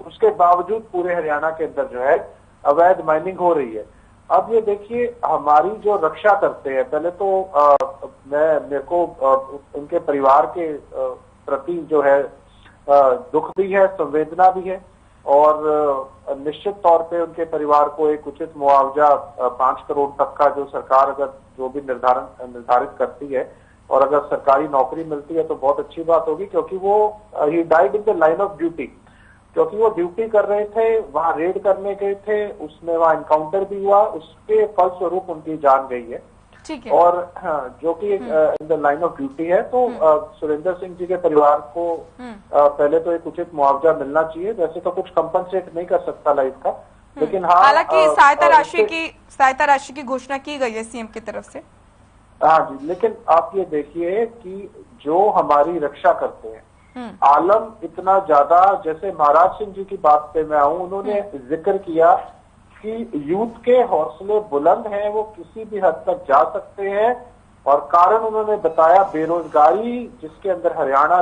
उसके बावजूद पूरे हरियाणा के अंदर जो है अवैध माइनिंग हो रही है। अब ये देखिए, हमारी जो रक्षा करते हैं, पहले तो मेरे को उनके परिवार के प्रति जो है दुख भी है, संवेदना भी है और निश्चित तौर पे उनके परिवार को एक उचित मुआवजा 5 करोड़ तक का जो सरकार अगर जो भी निर्धारित करती है और अगर सरकारी नौकरी मिलती है तो बहुत अच्छी बात होगी, क्योंकि वो he died in the line of duty, क्योंकि वो ड्यूटी कर रहे थे, वहां रेड करने गए थे, उसमें वहां एनकाउंटर भी हुआ, उसके फलस्वरूप उनकी जान गई है। ठीक है। और जो कि in the line of duty है, तो सुरेंद्र सिंह जी के परिवार को पहले तो एक उचित मुआवजा मिलना चाहिए। वैसे तो कुछ कंपनसेट नहीं कर सकता लाइफ का, लेकिन हाँ, हालांकि सहायता राशि की घोषणा की गई है सीएम की तरफ से। हाँ जी, लेकिन आप ये देखिए कि जो हमारी रक्षा करते हैं, आलम इतना ज्यादा, जैसे महाराज सिंह जी की बात पे मैं आऊं, उन्होंने जिक्र किया कि यूथ के हौसले बुलंद हैं, वो किसी भी हद तक जा सकते हैं। और कारण उन्होंने बताया बेरोजगारी, जिसके अंदर हरियाणा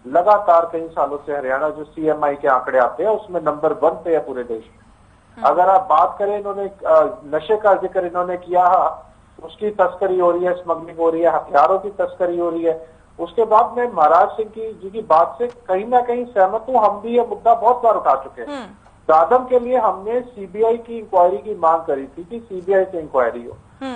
लगातार कई सालों से, हरियाणा जो CMI के आंकड़े आते हैं उसमें नंबर 1 पे है पूरे देश में। अगर आप बात करें, इन्होंने नशे का जिक्र इन्होंने किया, उसकी तस्करी हो रही है, स्मगलिंग हो रही है, हथियारों की तस्करी हो रही है। उसके बाद में महाराज सिंह जी की बात से कहीं ना कहीं सहमत हूँ, हम भी ये मुद्दा बहुत बार उठा चुके हैं। दादम के लिए हमने CBI की इंक्वायरी की मांग करी थी कि CBI से इंक्वायरी हो।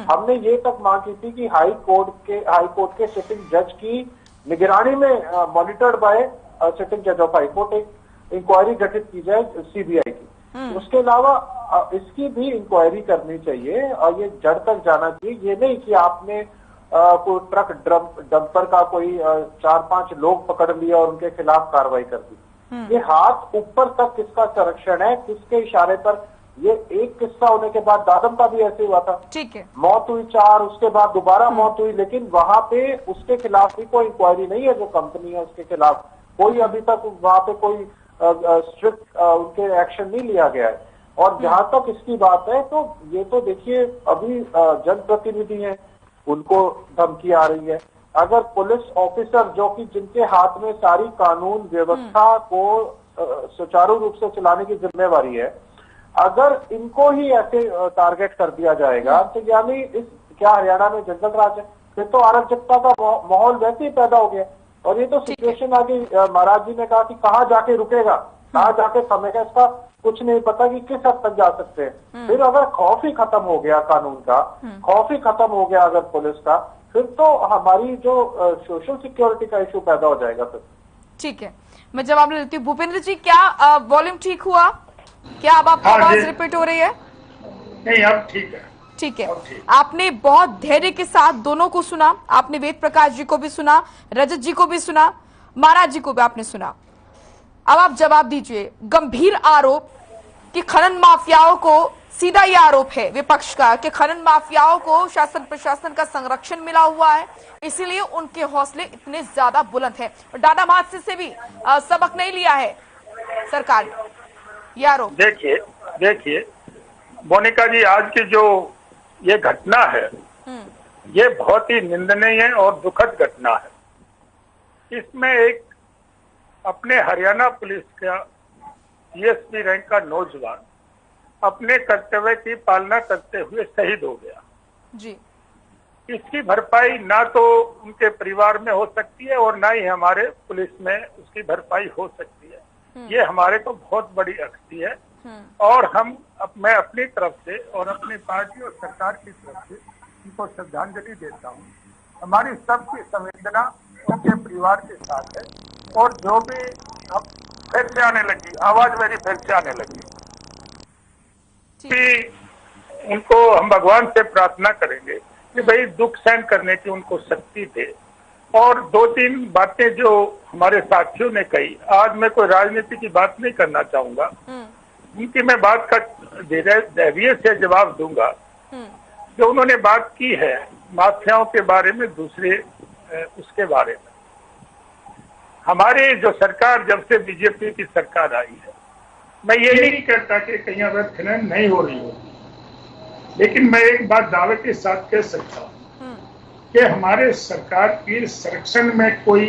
हमने ये तक मांग की थी कि हाई कोर्ट के सिटिंग जज की निगरानी में, मॉनिटर्ड बाय सिटिंग जज ऑफ हाई कोर्ट, एक इंक्वायरी गठित की जाए CBI की। उसके अलावा इसकी भी इंक्वायरी करनी चाहिए और ये जड़ तक जाना चाहिए। ये नहीं कि आपने कोई ट्रक डंपर का कोई 4-5 लोग पकड़ लिया और उनके खिलाफ कार्रवाई कर दी। ये हाथ ऊपर तक किसका संरक्षण है, किसके इशारे पर। ये एक किस्सा होने के बाद दादम का भी ऐसे हुआ था, ठीक है, मौत हुई 4, उसके बाद दोबारा मौत हुई, लेकिन वहां पे उसके खिलाफ भी कोई इंक्वायरी नहीं है। जो कंपनी है उसके खिलाफ कोई अभी तक वहां पे कोई स्ट्रिक्ट उनके एक्शन नहीं लिया गया है। और जहां तक इसकी बात है, तो ये तो देखिए अभी जनप्रतिनिधि हैं, उनको धमकी आ रही है। अगर पुलिस ऑफिसर जो कि जिनके हाथ में सारी कानून व्यवस्था को सुचारू रूप से चलाने की जिम्मेवारी है, अगर इनको ही ऐसे टारगेट कर दिया जाएगा तो यानी क्या हरियाणा में जंगल राज है? फिर तो अराजकता का माहौल वैसे ही पैदा हो गया। और ये तो सिचुएशन आगे महाराज जी ने कहा कि कहाँ जाके रुकेगा, कहाँ जाके थमेगा, इसका कुछ नहीं पता कि किस हद तक जा सकते हैं। फिर अगर खौफ ही खत्म हो गया कानून का, खौफ ही खत्म हो गया अगर पुलिस का, फिर तो हमारी जो सोशल सिक्योरिटी का इशू पैदा हो जाएगा फिर। ठीक है। मैं जवाब ले लेती हूँ। भूपेंद्र जी, क्या वॉल्यूम ठीक हुआ? क्या अब आपकी आवाज रिपीट हो रही है? नहीं, अब ठीक है। ठीक है। आपने बहुत धैर्य के साथ दोनों को सुना। आपने वेद प्रकाश जी को भी सुना, रजत जी को भी सुना, महाराज जी को भी आपने सुना। अब आप जवाब दीजिए। गंभीर आरोप कि खनन माफियाओं को, सीधा ये आरोप है विपक्ष का कि खनन माफियाओं को शासन प्रशासन का संरक्षण मिला हुआ है, इसीलिए उनके हौसले इतने ज्यादा बुलंद हैं। डाडा हादसे से भी सबक नहीं लिया है सरकार ने, ये आरोप। देखिए मोनिका जी, आज की जो ये घटना है ये बहुत ही निंदनीय और दुखद घटना है। इसमें एक अपने हरियाणा पुलिस का डीएसपी रैंक का नौजवान अपने कर्तव्य की पालना करते हुए शहीद हो गया जी। इसकी भरपाई ना तो उनके परिवार में हो सकती है और ना ही हमारे पुलिस में उसकी भरपाई हो सकती है। ये हमारे को बहुत बड़ी अक्षति है और मैं अपनी तरफ से और अपनी पार्टी और सरकार की तरफ से उनको श्रद्धांजलि देता हूँ। हमारी सबकी संवेदना उनके परिवार के साथ है और जो भी अब फिर से आने लगी, आवाज मेरी फिर से आने लगी कि उनको हम भगवान से प्रार्थना करेंगे कि भाई दुख सहन करने की उनको शक्ति दे। और 2-3 बातें जो हमारे साथियों ने कही, आज मैं कोई राजनीति की बात नहीं करना चाहूंगा, उनकी मैं बात का धैर्य से जवाब दूंगा। जो उन्होंने बात की है माफियाओं के बारे में, दूसरे उसके बारे में, हमारे जो सरकार जब से बीजेपी की सरकार आई है, मैं ये नहीं कहता कि कहीं अवैध खनन नहीं हो रही हो, लेकिन मैं एक बात दावे के साथ कह सकता हूँ कि हमारे सरकार की संरक्षण में कोई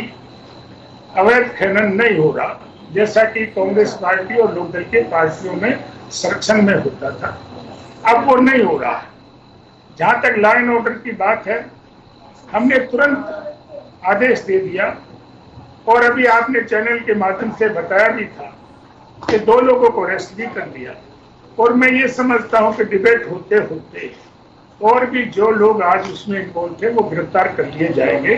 अवैध खनन नहीं हो रहा, जैसा कि कांग्रेस पार्टी और लोकदल के पार्टियों में संरक्षण में होता था। अब वो नहीं हो रहा है। जहां तक लॉ एंड ऑर्डर की बात है, हमने तुरंत आदेश दे दिया और अभी आपने चैनल के माध्यम से बताया भी था कि 2 लोगों को अरेस्ट भी कर दिया। और मैं ये समझता हूं कि डिबेट होते होते और भी जो लोग आज उसमें इन्वॉल्व थे वो गिरफ्तार कर लिए जाएंगे।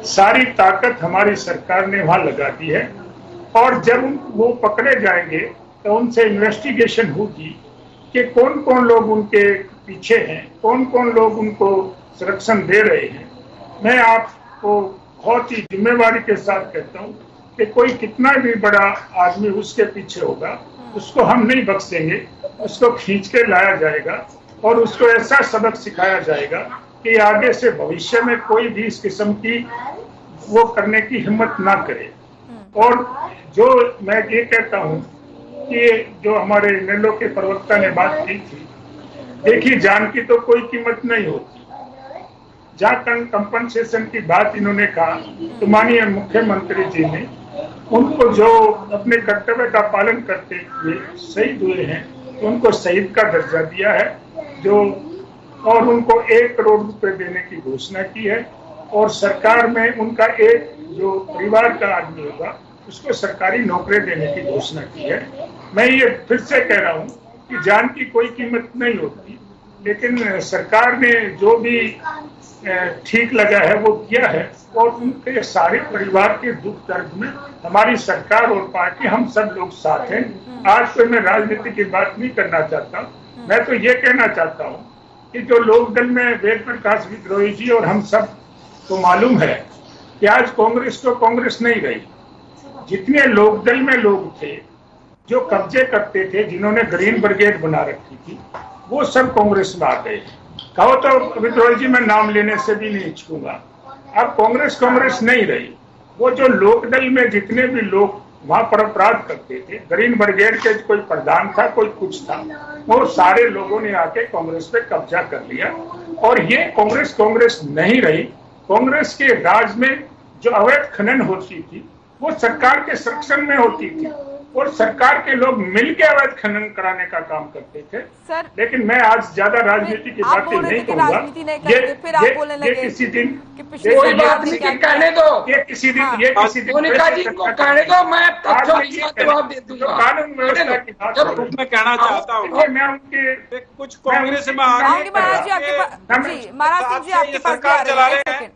सारी ताकत हमारी सरकार ने वहां लगा दी है और जब वो पकड़े जाएंगे तो उनसे इन्वेस्टिगेशन होगी कि कौन कौन लोग उनके पीछे हैं, कौन कौन लोग उनको संरक्षण दे रहे हैं। मैं आपको बहुत ही जिम्मेवारी के साथ कहता हूं कि कोई कितना भी बड़ा आदमी उसके पीछे होगा, उसको हम नहीं बख्शेंगे, उसको खींच के लाया जाएगा और उसको ऐसा सबक सिखाया जाएगा कि आगे से भविष्य में कोई भी इस किस्म की वो करने की हिम्मत ना करे। और जो मैं ये कहता हूँ कि जो हमारे नेलो के प्रवक्ता ने बात की थी, देखिए जान की तो कोई कीमत नहीं होती। जहाँ कंपनसेशन की बात इन्होंने कहा तो माननीय मुख्यमंत्री जी ने उनको जो अपने कर्तव्य का पालन करते हुए शहीद हुए हैं तो उनको शहीद का दर्जा दिया है, जो और उनको 1 करोड़ रुपए देने की घोषणा की है और सरकार में उनका एक जो परिवार का आदमी होगा उसको सरकारी नौकरी देने की घोषणा की है। मैं ये फिर से कह रहा हूँ कि जान की कोई कीमत नहीं होती, लेकिन सरकार ने जो भी ठीक लगा है वो किया है और उनके सारे परिवार के दुख दर्द में हमारी सरकार और पार्टी हम सब लोग साथ हैं। आज तो मैं राजनीति की बात नहीं करना चाहता, मैं तो ये कहना चाहता हूँ कि जो लोकदल में वेद प्रकाश विद्रोही जी और हम सब को मालूम है कि आज कांग्रेस तो कांग्रेस नहीं रही। जितने लोकदल में लोग थे जो कब्जे करते थे, जिन्होंने ग्रीन ब्रिगेड बना रखी थी, वो सब कांग्रेस में आ गए। कहो तो विद्रोही जी मैं नाम लेने से भी नहीं हिचकूंगा। अब कांग्रेस नहीं रही। वो जो लोकदल में जितने भी लोग वहां पर अपराध करते थे, ग्रीन ब्रिगेड के कोई प्रधान था, कोई कुछ था, वो सारे लोगों ने आके कांग्रेस पे कब्जा कर लिया और ये कांग्रेस नहीं रही। कांग्रेस के राज में जो अवैध खनन होती थी वो सरकार के संरक्षण में होती थी और सरकार के लोग मिलकर अवैध खनन कराने का काम करते थे। सर, लेकिन मैं आज ज्यादा राजनीति की बातें नहीं कहूँगा। ये किसी दिन कोई बात नहीं, कहने दो, ये किसी दिन मोनिका जी को कहने दो, मैं तथ्यों के साथ जवाब दे दूंगा। कानून व्यवस्था की बात मैं कहना चाहता हूँ, मैं उनके कुछ कांग्रेस में महाराज जी आपके पास सरकार चला रहे हैं।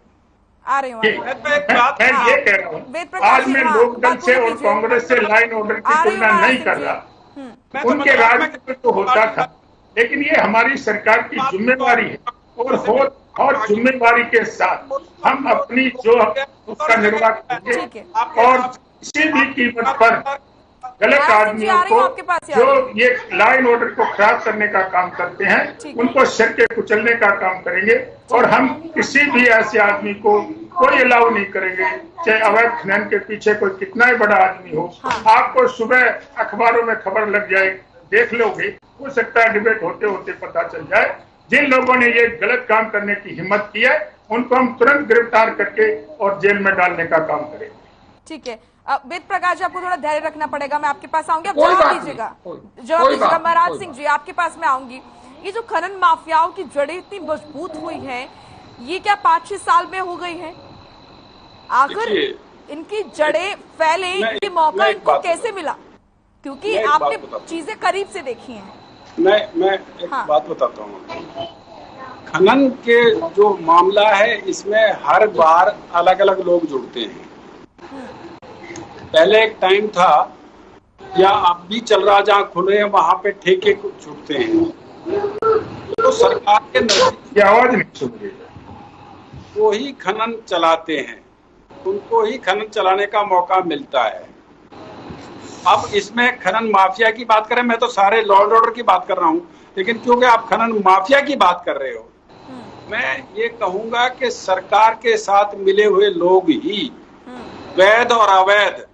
आ रही हूँ। मैं ये कह रहा हूँ, आज मैं लोकदल से और कांग्रेस से लाइन ऑर्डर की तुलना नहीं कर रहा। उनके राज में तो होता था, लेकिन ये हमारी सरकार की जिम्मेवारी है और जिम्मेवारी के साथ हम अपनी जो उसका निर्वाह करेंगे और किसी भी कीमत पर गलत आदमियों को जो ये लाइन ऑर्डर को खराब करने का काम करते हैं उनको सर के कुचलने का काम करेंगे। और हम किसी भी ऐसे आदमी को कोई अलाउ नहीं करेंगे, चाहे अवैध खनन के पीछे कोई कितना ही बड़ा आदमी हो। आपको सुबह अखबारों में खबर लग जाए, देख लोगे, हो सकता है डिबेट होते होते पता चल जाए। जिन लोगों ने ये गलत काम करने की हिम्मत की है उनको हम तुरंत गिरफ्तार करके और जेल में डालने का काम करेंगे। ठीक है, वेद प्रकाश जी, आपको थोड़ा धैर्य रखना पड़ेगा, मैं आपके पास आऊंगी, आप जवाब दीजिएगा। जवाब दीजिएगा। महाराज सिंह जी, आपके पास मैं आऊंगी। ये जो खनन माफियाओं की जड़ें इतनी मजबूत हुई हैं, ये क्या 5-6 साल में हो गई है? आखिर इनकी जड़ें फैले, ये मौका इनको कैसे मिला? क्योंकि आपने चीजें करीब से देखी हैं। मैं एक बात बताता हूँ। खनन के जो मामला है इसमें हर बार अलग अलग लोग जुड़ते हैं। पहले एक टाइम था, या अब भी चल रहा, जहाँ खुले हैं वहां पे ठेके छूटते हैं, तो सरकार के नजदीक आवाज नहीं सुन रही, वो ही खनन चलाते हैं, उनको ही खनन चलाने का मौका मिलता है। अब इसमें खनन माफिया की बात करें, मैं तो सारे लॉ एंड ऑर्डर की बात कर रहा हूँ, लेकिन क्योंकि आप खनन माफिया की बात कर रहे हो, मैं ये कहूंगा कि सरकार के साथ मिले हुए लोग ही वैध और अवैध,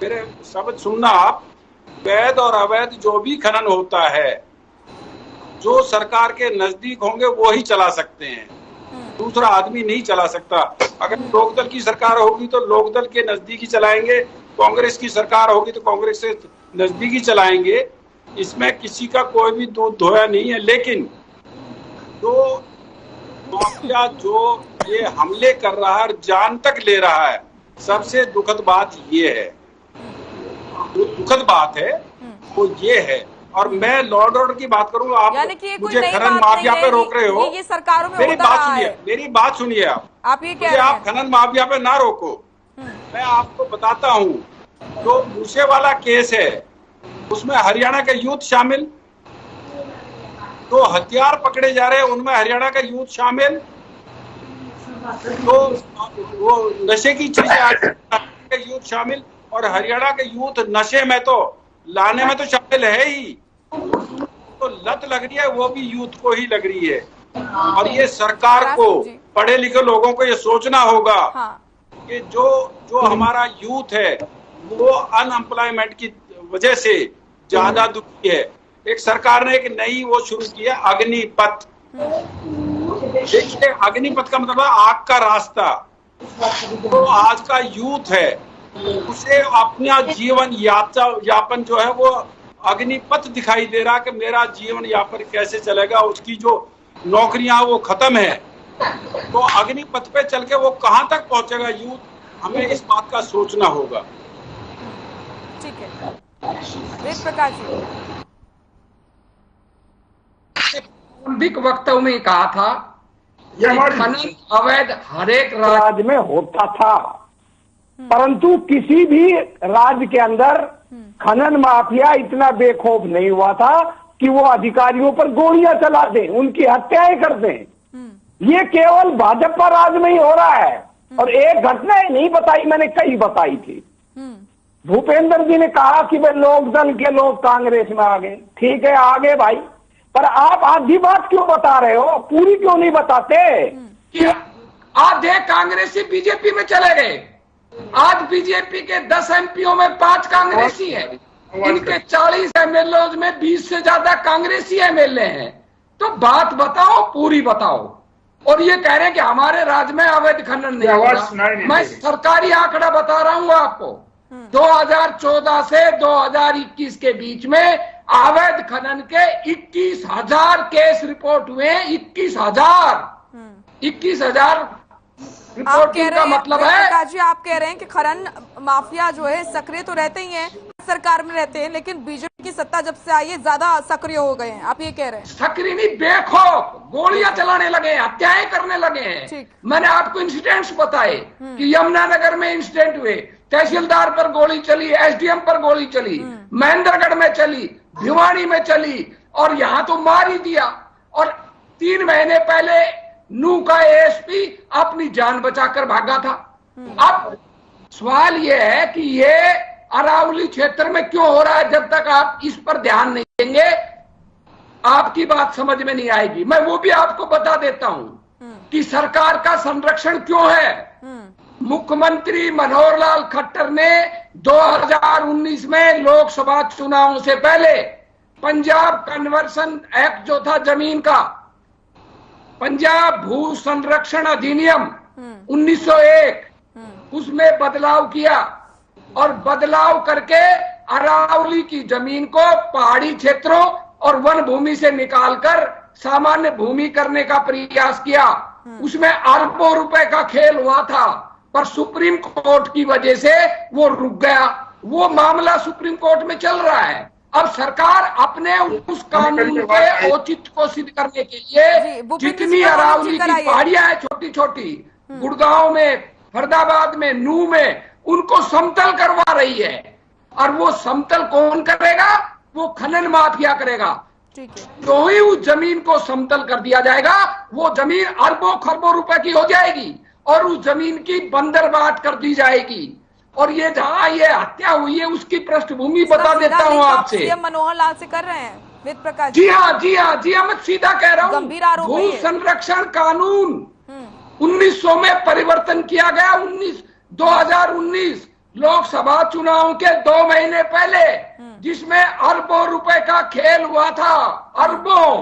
मेरे शब्द सुनना आप, वैध और अवैध जो भी खनन होता है, जो सरकार के नजदीक होंगे वो ही चला सकते हैं, दूसरा आदमी नहीं चला सकता। अगर लोकदल की सरकार होगी तो लोकदल के नजदीक ही चलाएंगे, कांग्रेस की सरकार होगी तो कांग्रेस से नजदीक ही चलाएंगे, इसमें किसी का कोई भी दूध धोया नहीं है। लेकिन जो माफिया जो ये हमले कर रहा है और जान तक ले रहा है, सबसे दुखद बात ये है, जो दुखद बात है वो ये है। और मैं लॉ एंड ऑर्डर की बात करूँ, आप मुझे खनन माफिया पे रोक रहे हो, ये सरकारों में मेरी बात सुनिए, मेरी बात सुनिए। आप ये कह रहे हैं, आप खनन माफिया पे ना रोको। मैं आपको बताता हूँ, जो मूसेवाला केस है उसमें हरियाणा के यूथ शामिल, तो हथियार पकड़े जा रहे हैं उनमें हरियाणा का यूथ शामिल, तो वो नशे की चीजें यूथ शामिल, और हरियाणा के यूथ नशे में तो लाने में तो शामिल है ही, तो लत लग रही है वो भी यूथ को ही लग रही है। और ये सरकार को, पढ़े लिखे लोगों को ये सोचना होगा कि जो हमारा यूथ है वो अनएम्प्लॉयमेंट की वजह से ज्यादा दुखी है। एक सरकार ने एक नई वो शुरू किया, अग्निपथ। देखिए, अग्निपथ का मतलब आग का रास्ता। तो आज का यूथ है उसे अपना जीवन यापन जो है वो अग्निपथ दिखाई दे रहा कि मेरा जीवन यापन कैसे चलेगा, उसकी जो नौकरियां वो खत्म है, तो अग्निपथ पे चल के वो कहां तक पहुंचेगा यूथ, हमें इस बात का सोचना होगा। ठीक है, वेद प्रकाश प्रारंभिक वक्तव्य में कहा था खनन अवैध हर एक राज्य में होता था, परंतु किसी भी राज्य के अंदर खनन माफिया इतना बेखौफ नहीं हुआ था कि वो अधिकारियों पर गोलियां चला दें, उनकी हत्याएं कर दें। ये केवल भाजपा राज में ही हो रहा है। और एक घटना ही नहीं बताई, मैंने कई बताई थी। भूपेंद्र जी ने कहा कि वे लोकदल के लोग कांग्रेस में आ गए, ठीक है आ गए भाई, पर आप आधी बात क्यों बता रहे हो, पूरी क्यों नहीं बताते? आधे कांग्रेसी बीजेपी में चले गए। आज बीजेपी के 10 एमपीओ में 5 कांग्रेसी हैं, इनके 40 एमएलए में 20 से ज्यादा कांग्रेसी एमएलए हैं। तो बात बताओ, पूरी बताओ। और ये कह रहे हैं कि हमारे राज्य में अवैध खनन नहीं हो रहा। मैं सरकारी आंकड़ा बता रहा हूं आपको, 2014 से 2021 के बीच में अवैध खनन के 21,000 केस रिपोर्ट हुए। 21,000 रिपोर्टिंग का मतलब है। जी आप कह रहे हैं कि खनन माफिया जो है सक्रिय तो रहते ही हैं, सरकार में रहते हैं, लेकिन बीजेपी की सत्ता जब से आई है ज्यादा सक्रिय हो गए हैं, आप ये कह रहे हैं? सक्रिय नहीं, बेखौफ गोलियां चलाने लगे हैं, हत्याएं करने लगे हैं। मैंने आपको इंसिडेंट्स बताए कि यमुनानगर में इंसिडेंट हुए, तहसीलदार पर गोली चली, एसडीएम पर गोली चली, महेंद्रगढ़ में चली, भिवानी में चली, और यहां तो मार ही दिया। और 3 महीने पहले नू का एएसपी अपनी जान बचाकर भागा था। अब सवाल यह है कि ये अरावली क्षेत्र में क्यों हो रहा है? जब तक आप इस पर ध्यान नहीं देंगे आपकी बात समझ में नहीं आएगी। मैं वो भी आपको बता देता हूं कि सरकार का संरक्षण क्यों है। मुख्यमंत्री मनोहर लाल खट्टर ने 2019 में लोकसभा चुनावों से पहले पंजाब कन्वर्सन एक्ट जो था जमीन का, पंजाब भू संरक्षण अधिनियम 1901, उसमें बदलाव किया और बदलाव करके अरावली की जमीन को पहाड़ी क्षेत्रों और वन भूमि से निकालकर सामान्य भूमि करने का प्रयास किया। उसमें अरबों रुपए का खेल हुआ था, पर सुप्रीम कोर्ट की वजह से वो रुक गया। वो मामला सुप्रीम कोर्ट में चल रहा है। अब सरकार अपने उस कानून के औचित्य को सिद्ध करने के लिए जितनी अरावली की पहाड़ियां हैं छोटी छोटी, गुड़गांव में, फरीदाबाद में, नू में, उनको समतल करवा रही है। और वो समतल कौन करेगा? वो खनन माफिया करेगा। तो ही उस जमीन को समतल कर दिया जाएगा, वो जमीन अरबों खरबों रुपए की हो जाएगी और उस जमीन की बंदरबाट कर दी जाएगी। और ये जहां ये हत्या हुई है उसकी पृष्ठभूमि बता देता हूँ आपसे। सीएम मनोहर लाल से कर रहे हैं वेद प्रकाश? जी हाँ, मैं सीधा कह रहा हूँ। भू संरक्षण कानून 1900 में परिवर्तन किया गया। 2019 लोकसभा चुनाव के 2 महीने पहले, जिसमें अरबों रुपए का खेल हुआ था, अरबों,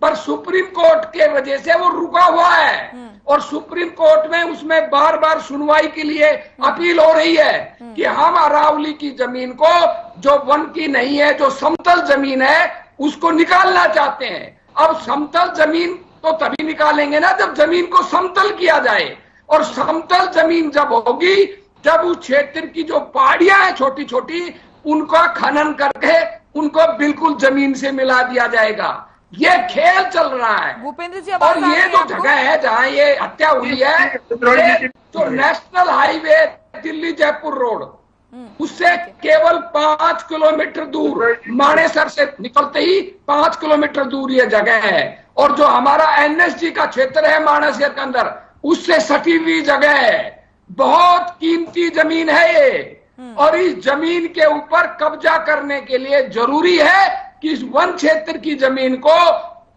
पर सुप्रीम कोर्ट के वजह से वो रुका हुआ है। और सुप्रीम कोर्ट में उसमें बार बार सुनवाई के लिए अपील हो रही है कि हम अरावली की जमीन को, जो वन की नहीं है, जो समतल जमीन है, उसको निकालना चाहते हैं। अब समतल जमीन तो तभी निकालेंगे ना जब जमीन को समतल किया जाए। और समतल जमीन जब होगी जब उस क्षेत्र की जो पहाड़ियां हैं छोटी छोटी, उनका खनन करके उनको बिल्कुल जमीन से मिला दिया जाएगा। ये खेल चल रहा है। भूपेंद्र जी, और ये जो जगह है जहां ये हत्या हुई है, जो national highway Delhi Jaipur road, उससे केवल 5 किलोमीटर दूर, मानेसर से निकलते ही 5 किलोमीटर दूर ये जगह है। और जो हमारा एनएसजी का क्षेत्र है मानेसर के अंदर, उससे सटी हुई जगह है। बहुत कीमती जमीन है ये। और इस जमीन के ऊपर कब्जा करने के लिए जरूरी है कि इस वन क्षेत्र की जमीन को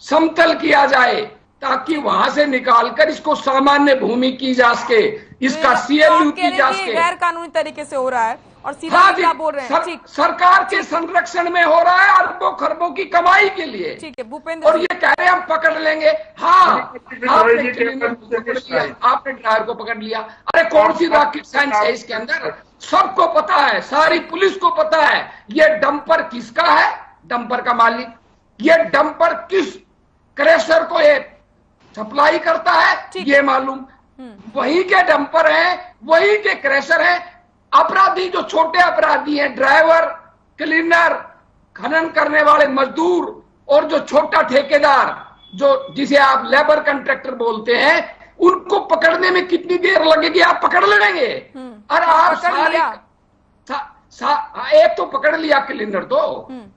समतल किया जाए, ताकि वहां से निकालकर इसको सामान्य भूमि की जा सके, इसका सीएलयू की जा सके। गैर कानूनी तरीके से हो रहा है और सीधा क्या बोल रहे हैं? सरकार के संरक्षण में हो रहा है, अरबों खरबों की कमाई के लिए। ठीक है भूपेंद्र, और ये कह रहे हैं हम पकड़ लेंगे। हाँ, आपने ड्राइवर को पकड़ लिया। अरे कौन सी रॉकेट साइंस है इसके अंदर? सबको पता है, सारी पुलिस को पता है ये डंपर किसका है, डंपर का मालिक, ये डंपर किस क्रेशर को ये सप्लाई करता है ये मालूम। वही के डंपर हैं, वही के क्रेशर हैं। अपराधी जो छोटे अपराधी हैं, ड्राइवर, क्लीनर, खनन करने वाले मजदूर, और जो छोटा ठेकेदार, जो जिसे आप लेबर कॉन्ट्रैक्टर बोलते हैं, उनको पकड़ने में कितनी देर लगेगी? आप पकड़ लेंगे। और आप सारे एक तो पकड़ लिया क्लीनर, तो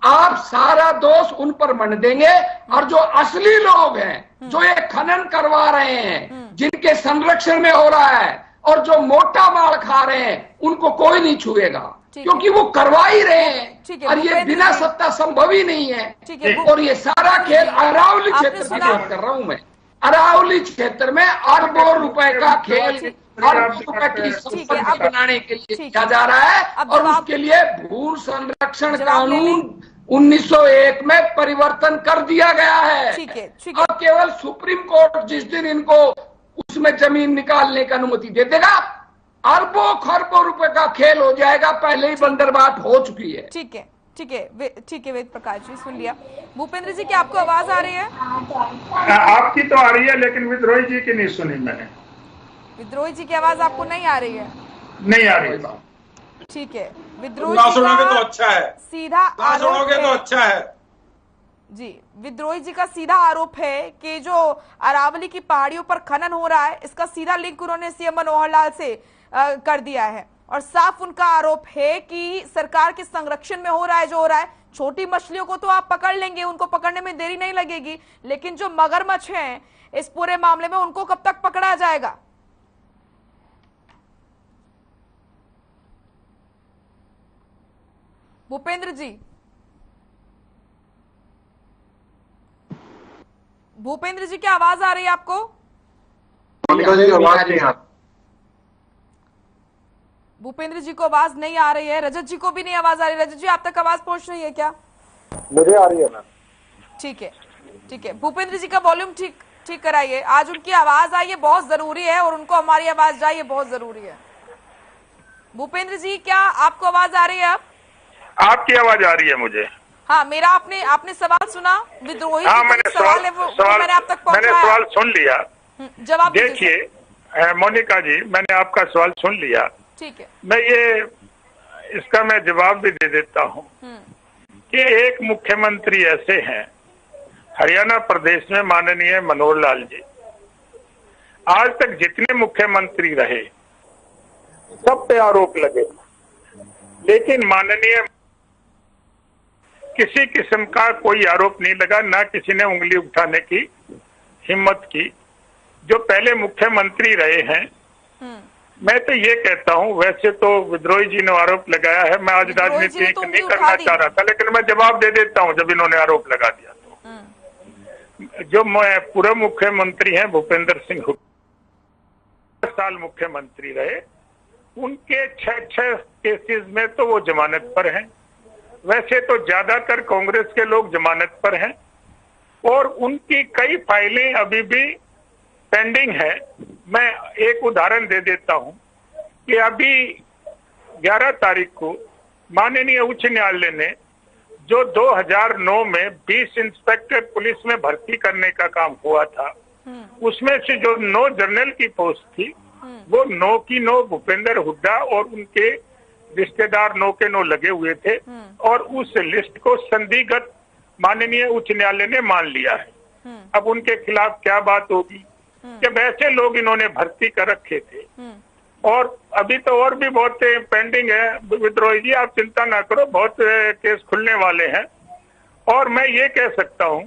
आप सारा दोष उन पर मन देंगे। और जो असली लोग हैं, जो ये खनन करवा रहे हैं, जिनके संरक्षण में हो रहा है, और जो मोटा माल खा रहे हैं, उनको कोई नहीं छुएगा, क्योंकि वो करवा ही रहे हैं। और ये बिना सत्ता संभव ही नहीं है। और ये सारा खेल अरावली क्षेत्र की बात कर रहा हूं मैं। अरावली क्षेत्र में अरबों रुपए का खेल, अरबों रुपए की संपत्ति बनाने के लिए किया जा रहा है। और उसके लिए भू संरक्षण कानून 1901 में परिवर्तन कर दिया गया है। अब केवल सुप्रीम कोर्ट जिस दिन इनको उसमें जमीन निकालने की अनुमति दे देगा, अरबों खरबों रुपए का खेल हो जाएगा। पहले ही बंदरबाट हो चुकी है। ठीक है, ठीक है वेद प्रकाश जी, सुन लिया। भूपेंद्र जी, क्या आपको आवाज आ रही है? आपकी तो आ रही है, लेकिन विद्रोही जी की नहीं सुनी मैंने। विद्रोही जी की आवाज आपको नहीं आ रही है? नहीं आ रही। ठीक है, विद्रोही ना सुनोगे तो अच्छा है, सीधा ना सुनोगे तो अच्छा है जी। विद्रोही जी का सीधा आरोप है कि जो अरावली की पहाड़ियों पर खनन हो रहा है, इसका सीधा लिंक उन्होंने सीएम मनोहर लाल से कर दिया है और साफ उनका आरोप है कि सरकार के संरक्षण में हो रहा है जो हो रहा है। छोटी मछलियों को तो आप पकड़ लेंगे, उनको पकड़ने में देरी नहीं लगेगी, लेकिन जो मगरमच्छ हैं इस पूरे मामले में, उनको कब तक पकड़ा जाएगा? भूपेंद्र जी, भूपेंद्र जी क्या आवाज आ रही है आपको? भूपेंद्र जी को आवाज नहीं आ रही है, रजत जी को भी नहीं आवाज आ रही है। रजत जी आप तक आवाज पहुंच रही है क्या? मुझे आ रही है मैम। ठीक है, ठीक है। भूपेंद्र जी का वॉल्यूम ठीक कराइए। आज उनकी आवाज आई है बहुत जरूरी है और उनको हमारी आवाज जाइए बहुत जरूरी है। भूपेंद्र जी क्या आपको आवाज आ रही है? आपकी आवाज आ रही है मुझे। हाँ, मेरा आपने सवाल सुना? विद्रोही हाँ, मैंने सवाल है वो मैंने आप तक पहुंचाया। मैंने सवाल सुन लिया। जवाब देखिए मोनिका जी, मैंने आपका सवाल सुन लिया। ठीक है, इसका मैं जवाब भी दे देता हूँ कि एक मुख्यमंत्री ऐसे हैं हरियाणा प्रदेश में, माननीय मनोहर लाल जी। आज तक जितने मुख्यमंत्री रहे सब पे आरोप लगे, लेकिन माननीय किसी किस्म का कोई आरोप नहीं लगा, ना किसी ने उंगली उठाने की हिम्मत की। जो पहले मुख्यमंत्री रहे हैं, मैं तो ये कहता हूं, वैसे तो विद्रोही जी ने आरोप लगाया है, मैं आज राजनीति नहीं करना चाह रहा था, लेकिन मैं जवाब दे देता हूं जब इन्होंने आरोप लगा दिया तो। जो पूर्व मुख्यमंत्री हैं भूपेंद्र सिंह, 10 साल मुख्यमंत्री रहे, उनके 6 केसेस में तो वो जमानत पर हैं। वैसे तो ज्यादातर कांग्रेस के लोग जमानत पर हैं और उनकी कई फाइलें अभी भी पेंडिंग है। मैं एक उदाहरण दे देता हूं कि अभी 11 तारीख को माननीय उच्च न्यायालय ने जो 2009 में 20 इंस्पेक्टर पुलिस में भर्ती करने का काम हुआ था, उसमें से जो 9 जनरल की पोस्ट थी, वो 9 की 9 भूपेंद्र हुड्डा और उनके रिश्तेदार 9 के 9 लगे हुए थे और उस लिस्ट को संदिग्ध माननीय उच्च न्यायालय ने मान लिया है। अब उनके खिलाफ क्या बात होगी कि वैसे लोग इन्होंने भर्ती कर रखे थे और अभी तो और भी बहुत पेंडिंग है। विद्रोही जी आप चिंता ना करो, बहुत केस खुलने वाले हैं। और मैं ये कह सकता हूं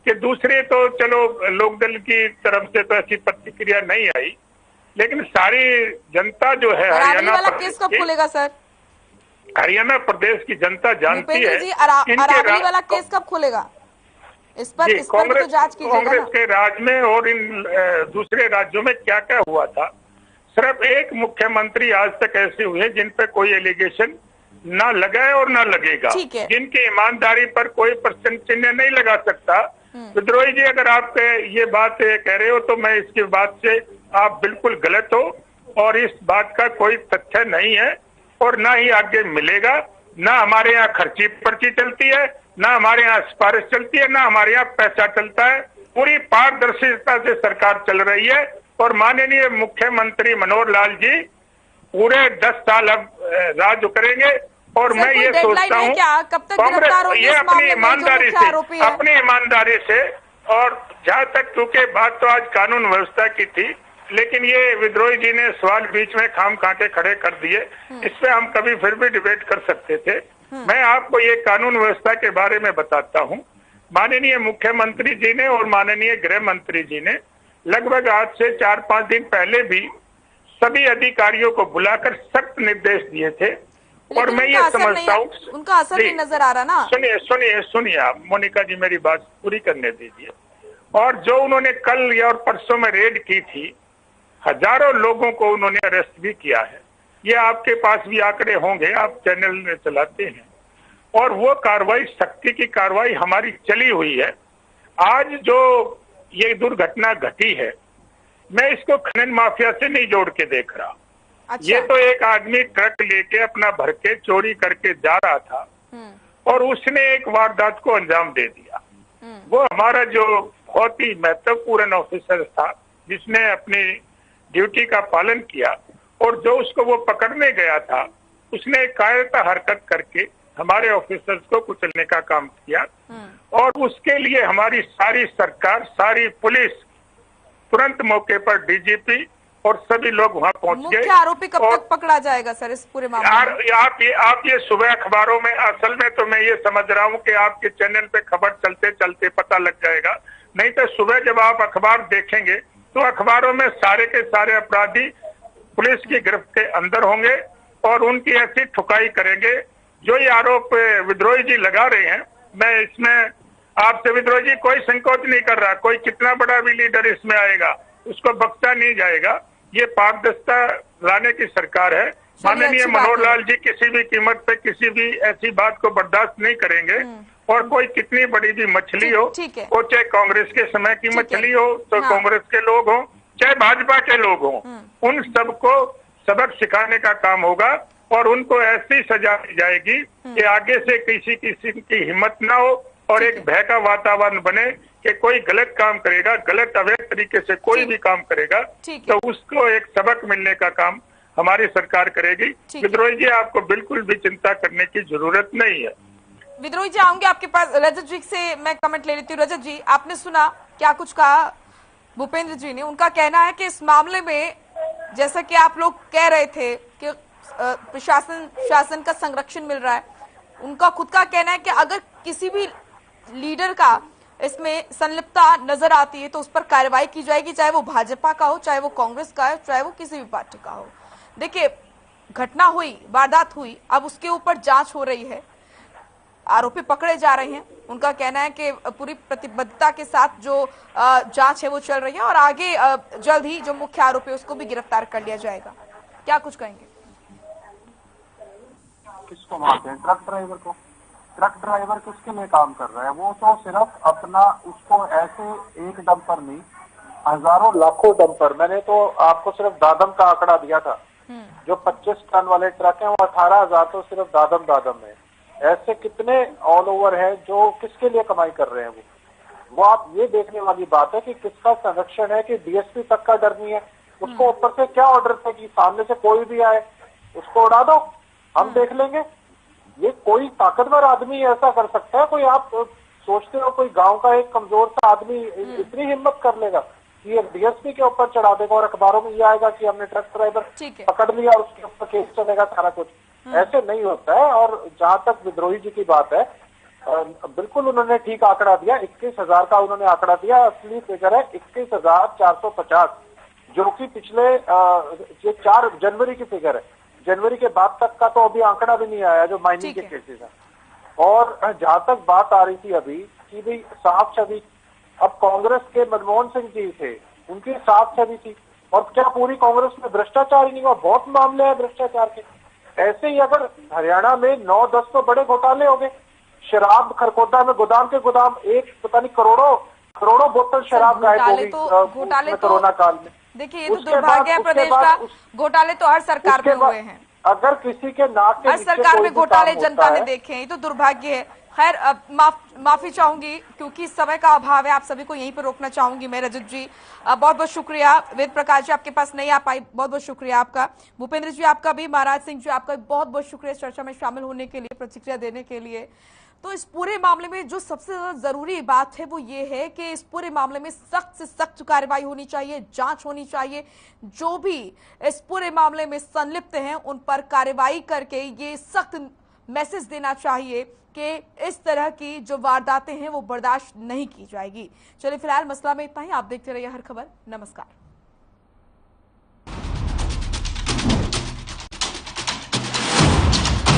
कि दूसरे तो चलो लोकदल की तरफ से तो ऐसी प्रतिक्रिया नहीं आई, लेकिन सारी जनता जो है हरियाणा केस कब खुलेगा सर? हरियाणा प्रदेश की जनता जानती है जी, अरावली वाला केस कब खुलेगा? इस पर तो जांच कीजिएगा। कांग्रेस के राज में और इन दूसरे राज्यों में क्या क्या हुआ था। सिर्फ एक मुख्यमंत्री आज तक ऐसे हुए जिन पे कोई एलिगेशन ना लगा है और ना लगेगा, जिनकी ईमानदारी पर कोई प्रश्न चिन्ह नहीं लगा सकता। विद्रोही जी अगर आप ये बात कह रहे हो तो मैं इसकी बात से आप बिल्कुल गलत हो और इस बात का कोई तथ्य नहीं है और ना ही आगे मिलेगा। ना हमारे यहाँ खर्ची पर्ची चलती है, ना हमारे यहाँ सिफारिश चलती है, ना हमारे यहाँ पैसा चलता है। पूरी पारदर्शिता से सरकार चल रही है और माननीय मुख्यमंत्री मनोहर लाल जी पूरे 10 साल अब राज करेंगे। और मैं ये सोचता हूँ कांग्रेस ये अपनी ईमानदारी से और जहाँ तक, क्योंकि बात तो आज कानून व्यवस्था की थी, लेकिन ये विद्रोही जी ने सवाल बीच में खाम खा के खड़े कर दिए। इस पे हम कभी फिर भी डिबेट कर सकते थे। मैं आपको ये कानून व्यवस्था के बारे में बताता हूँ। माननीय मुख्यमंत्री जी ने और माननीय गृह मंत्री जी ने लगभग आज से 4-5 दिन पहले भी सभी अधिकारियों को बुलाकर सख्त निर्देश दिए थे। और मैं ये समझता हूँ उनका असर नहीं नजर आ रहा ना। सुनिए आप मोनिका जी, मेरी बात पूरी करने दीजिए। और जो उन्होंने कल और परसों में रेड की थी, हजारों लोगों को उन्होंने अरेस्ट भी किया है। ये आपके पास भी आंकड़े होंगे, आप चैनल में चलाते हैं। और वो कार्रवाई, सख्ती की कार्रवाई हमारी चली हुई है। आज जो ये दुर्घटना घटी है, मैं इसको खनन माफिया से नहीं जोड़ के देख रहा। अच्छा। ये तो एक आदमी ट्रक लेके अपना भर के चोरी करके जा रहा था और उसने एक वारदात को अंजाम दे दिया। वो हमारा जो बहुत ही महत्वपूर्ण ऑफिसर था जिसने अपनी ड्यूटी का पालन किया और जो उसको वो पकड़ने गया था उसने कायरता हरकत करके हमारे ऑफिसर्स को कुचलने का काम किया और उसके लिए हमारी सारी सरकार, सारी पुलिस तुरंत मौके पर डीजीपी और सभी लोग वहां पहुंच गए। मुख्य आरोपी कब तक पकड़ा जाएगा सर इस पूरे मामले में? आप ये सुबह अखबारों में, असल में तो मैं ये समझ रहा हूँ कि आपके चैनल पे खबर चलते चलते पता लग जाएगा, नहीं तो सुबह जब आप अखबार देखेंगे तो अखबारों में सारे के सारे अपराधी पुलिस की गिरफ्त के अंदर होंगे और उनकी ऐसी ठुकाई करेंगे। जो ये आरोप विद्रोही जी लगा रहे हैं, मैं इसमें आपसे विद्रोही जी कोई संकोच नहीं कर रहा, कोई कितना बड़ा भी लीडर इसमें आएगा उसको बख्शा नहीं जाएगा। ये पारदर्शिता लाने की सरकार है। माननीय मनोहर लाल जी किसी भी कीमत पे किसी भी ऐसी बात को बर्दाश्त नहीं करेंगे और कोई कितनी बड़ी भी मछली हो, वो चाहे कांग्रेस के समय की मछली हो, तो कांग्रेस के लोग हो, चाहे भाजपा के लोग हो, उन सबको सबक सिखाने का काम होगा और उनको ऐसी सजा दी जाएगी कि आगे से किसी की हिम्मत ना हो और एक भय का वातावरण बने कि कोई गलत काम करेगा, गलत अवैध तरीके से कोई भी काम करेगा तो उसको एक सबक मिलने का काम हमारी सरकार करेगी। विद्रोही जी, आपको बिल्कुल भी चिंता करने की जरूरत नहीं है। विद्रोही जी, आऊंगे आपके पास। रजत जी से मैं कमेंट ले लेती हूँ। रजत जी, आपने सुना क्या कुछ कहा भूपेंद्र जी ने? उनका कहना है कि इस मामले में जैसा कि आप लोग कह रहे थे कि शासन का संरक्षण मिल रहा है, उनका खुद का कहना है कि अगर किसी भी लीडर का इसमें संलिप्तता नजर आती है तो उस पर कार्रवाई की जाएगी, चाहे वो भाजपा का हो, चाहे वो कांग्रेस का हो, चाहे वो किसी भी पार्टी का हो। देखिए, घटना हुई, वारदात हुई, अब उसके ऊपर जांच हो रही है, आरोपी पकड़े जा रहे हैं। उनका कहना है कि पूरी प्रतिबद्धता के साथ जो जांच है वो चल रही है और आगे जल्द ही जो मुख्य आरोपी है उसको भी गिरफ्तार कर लिया जाएगा। क्या कुछ कहेंगे? किसको मारते हैं? ट्रक ड्राइवर को। ट्रक ड्राइवर किसके लिए काम कर रहा है? वो तो सिर्फ अपना, उसको ऐसे एक डंपर नहीं, हजारों लाखों डंपर, मैंने तो आपको सिर्फ दादम का आंकड़ा दिया था, जो 25 टन वाले ट्रक हैं वो 18,000 तो सिर्फ दादम है। ऐसे कितने ऑल ओवर है जो किसके लिए कमाई कर रहे हैं? वो आप ये देखने वाली बात है कि किसका संरक्षण है कि डीएसपी तक का डर नहीं है। उसको ऊपर से क्या ऑर्डर थे कि सामने से कोई भी आए उसको उड़ा दो, हम देख लेंगे। ये कोई ताकतवर आदमी ऐसा कर सकता है? कोई आप सोचते हो कोई गांव का एक कमजोर सा आदमी इतनी हिम्मत कर लेगा कि ये डीएसपी के ऊपर चढ़ा देगा और अखबारों में ये आएगा कि हमने ट्रक ड्राइवर पकड़ लिया और उसके ऊपर केस चलेगा सारा कुछ? ऐसे नहीं होता है। और जहां तक विद्रोही जी की बात है, बिल्कुल उन्होंने ठीक आंकड़ा दिया, 21,000 का उन्होंने आंकड़ा दिया। असली फिगर है 21,450, जो कि पिछले 4 जनवरी की फिगर है। जनवरी के बाद तक का तो अभी आंकड़ा भी नहीं आया जो माइनिंग के केसेस है। और जहां तक बात आ रही थी अभी कि भाई साफ छवि, अब कांग्रेस के मनमोहन सिंह जी थे, उनकी साफ छवि थी, और क्या पूरी कांग्रेस में भ्रष्टाचार ही नहीं हुआ? बहुत मामले हैं भ्रष्टाचार के। ऐसे ही अगर हरियाणा में 9-10 तो बड़े घोटाले हो गए। शराब खरकोटा में गोदाम के गोदाम, एक पता नहीं करोड़ों बोतल शराब गायब हो गई कोरोना काल में। देखिए, ये तो दुर्भाग्य है प्रदेश का। घोटाले तो हर सरकार में हुए हैं। अगर किसी के नाक के हर सरकार में घोटाले जनता ने देखे हैं, ये तो दुर्भाग्य है। खैर, माफी चाहूंगी क्योंकि समय का अभाव है, आप सभी को यहीं पर रोकना चाहूंगी मैं। रजत जी, बहुत बहुत शुक्रिया। वेद प्रकाश जी आपके पास नहीं आ पाई, बहुत बहुत शुक्रिया आपका। भूपेंद्र जी आपका भी, महाराज सिंह जी आपका बहुत बहुत शुक्रिया चर्चा में शामिल होने के लिए, प्रतिक्रिया देने के लिए। तो इस पूरे मामले में जो सबसे ज्यादा जरूरी बात है वो ये है कि इस पूरे मामले में सख्त से सख्त कार्रवाई होनी चाहिए, जांच होनी चाहिए। जो भी इस पूरे मामले में संलिप्त हैं उन पर कार्रवाई करके ये सख्त मैसेज देना चाहिए कि इस तरह की जो वारदातें हैं वो बर्दाश्त नहीं की जाएगी। चलिए, फिलहाल मसला में इतना ही। आप देखते रहिए हर खबर। नमस्कार।